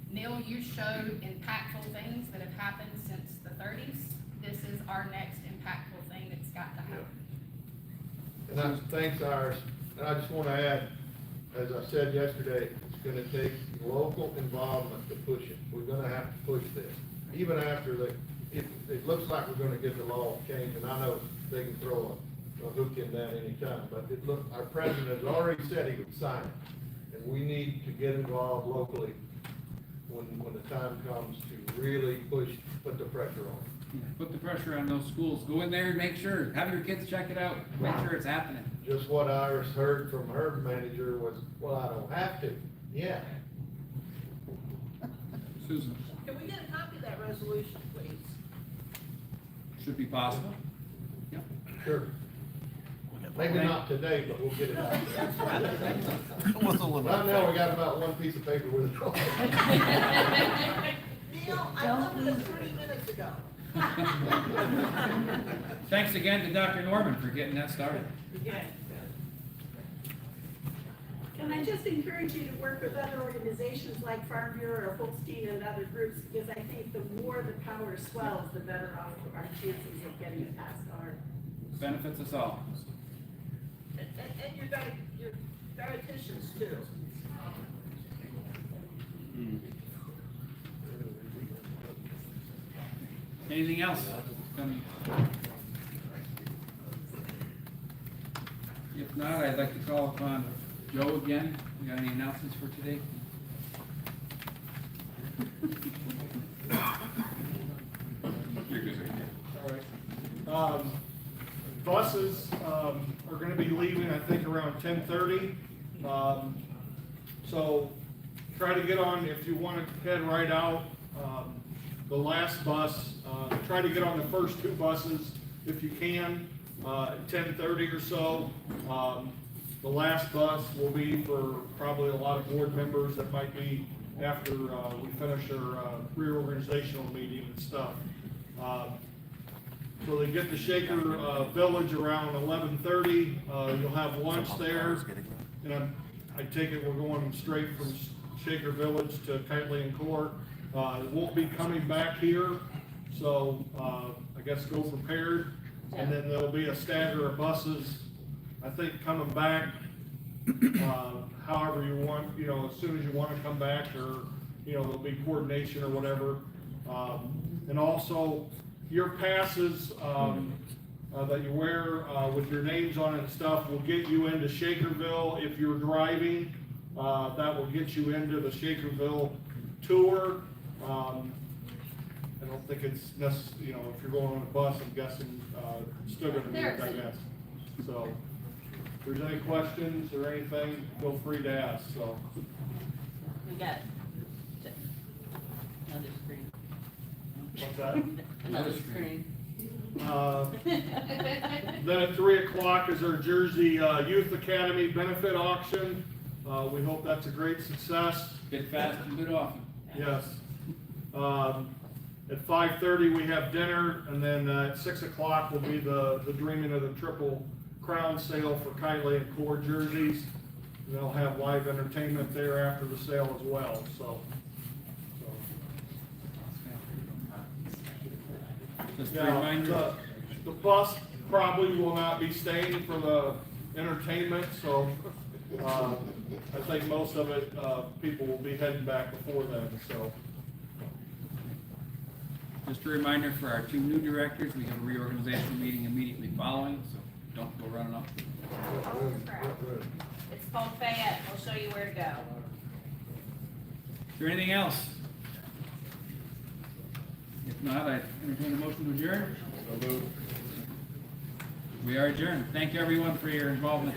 Neil, you showed impactful things that have happened since the 30s. This is our next impactful thing that's got to happen. And thanks, Iris. And I just want to add, as I said yesterday, it's going to take local involvement to push it. We're going to have to push this. Even after it looks like we're going to get the law changed, and I know they can throw a hook in that anytime, but our president has already said he would sign it. And we need to get involved locally when the time comes to really put the pressure on. Put the pressure on those schools. Go in there and make sure, have your kids check it out, make sure it's happening. Just what Iris heard from her manager was, well, I don't have to. Yeah. Susan, Can we get a copy of that resolution, please? should be possible. Yep. Sure. Maybe not today, but we'll get it out. Right now, we got about one piece of paper with it on. Neil, I looked at it 30 minutes ago. Thanks again to Dr. Norman for getting that started. Can I just encourage you to work with other organizations like Farm Bureau or Holstein and other groups, because I think the more the power swells, the better off our chances of getting it passed are. Benefits us all. And your dietitians too. Anything else? If not, I'd like to call upon Joe again. You got any announcements for today? All right. Buses, are gonna be leaving, I think, around 10:30. So try to get on, if you wanna head right out, the last bus, try to get on the first 2 buses if you can, at 10:30 or so. The last bus will be for probably a lot of board members that might be after, we finish our, reorganizational meeting and stuff. So they get to Shaker, Village around 11:30, you'll have lunch there. And I take it we're going straight from Shaker Village to Kiteley and Court. It won't be coming back here, so, I guess go prepared. And then there'll be a stagger of buses, I think, coming back, however you want, as soon as you want to come back, or, there'll be coordination or whatever. And also, your passes, that you wear, with your names on it and stuff, will get you into Shakerville if you're driving. That will get you into the Shakerville tour. And don't think it's you know, if you're going on a bus, I'm guessing, still gonna be, I guess. So, if there's any questions or anything, feel free to ask, so. We got another screen. What's that? Another screen. Then at 3 o'clock is our Jersey Youth Academy benefit auction. We hope that's a great success. Bid fast and bid often. Yes. At 5:30, we have dinner, and then at 6 o'clock will be the Dreaming of the Triple Crown sale for Kylie and Core jerseys. And they'll have live entertainment there after the sale as well, so. Just a Yeah, reminder. the bus probably will not be staying for the entertainment, so, I think most of it, people will be heading back before then, so. Just a reminder for our two new directors, we have a reorganization meeting immediately following, so don't go running off. Oh, crap. It's called Fayette, we'll show you where to go. Is there anything else? If not, I entertain a motion to adjourn. We are adjourned. Thank you, everyone, for your involvement.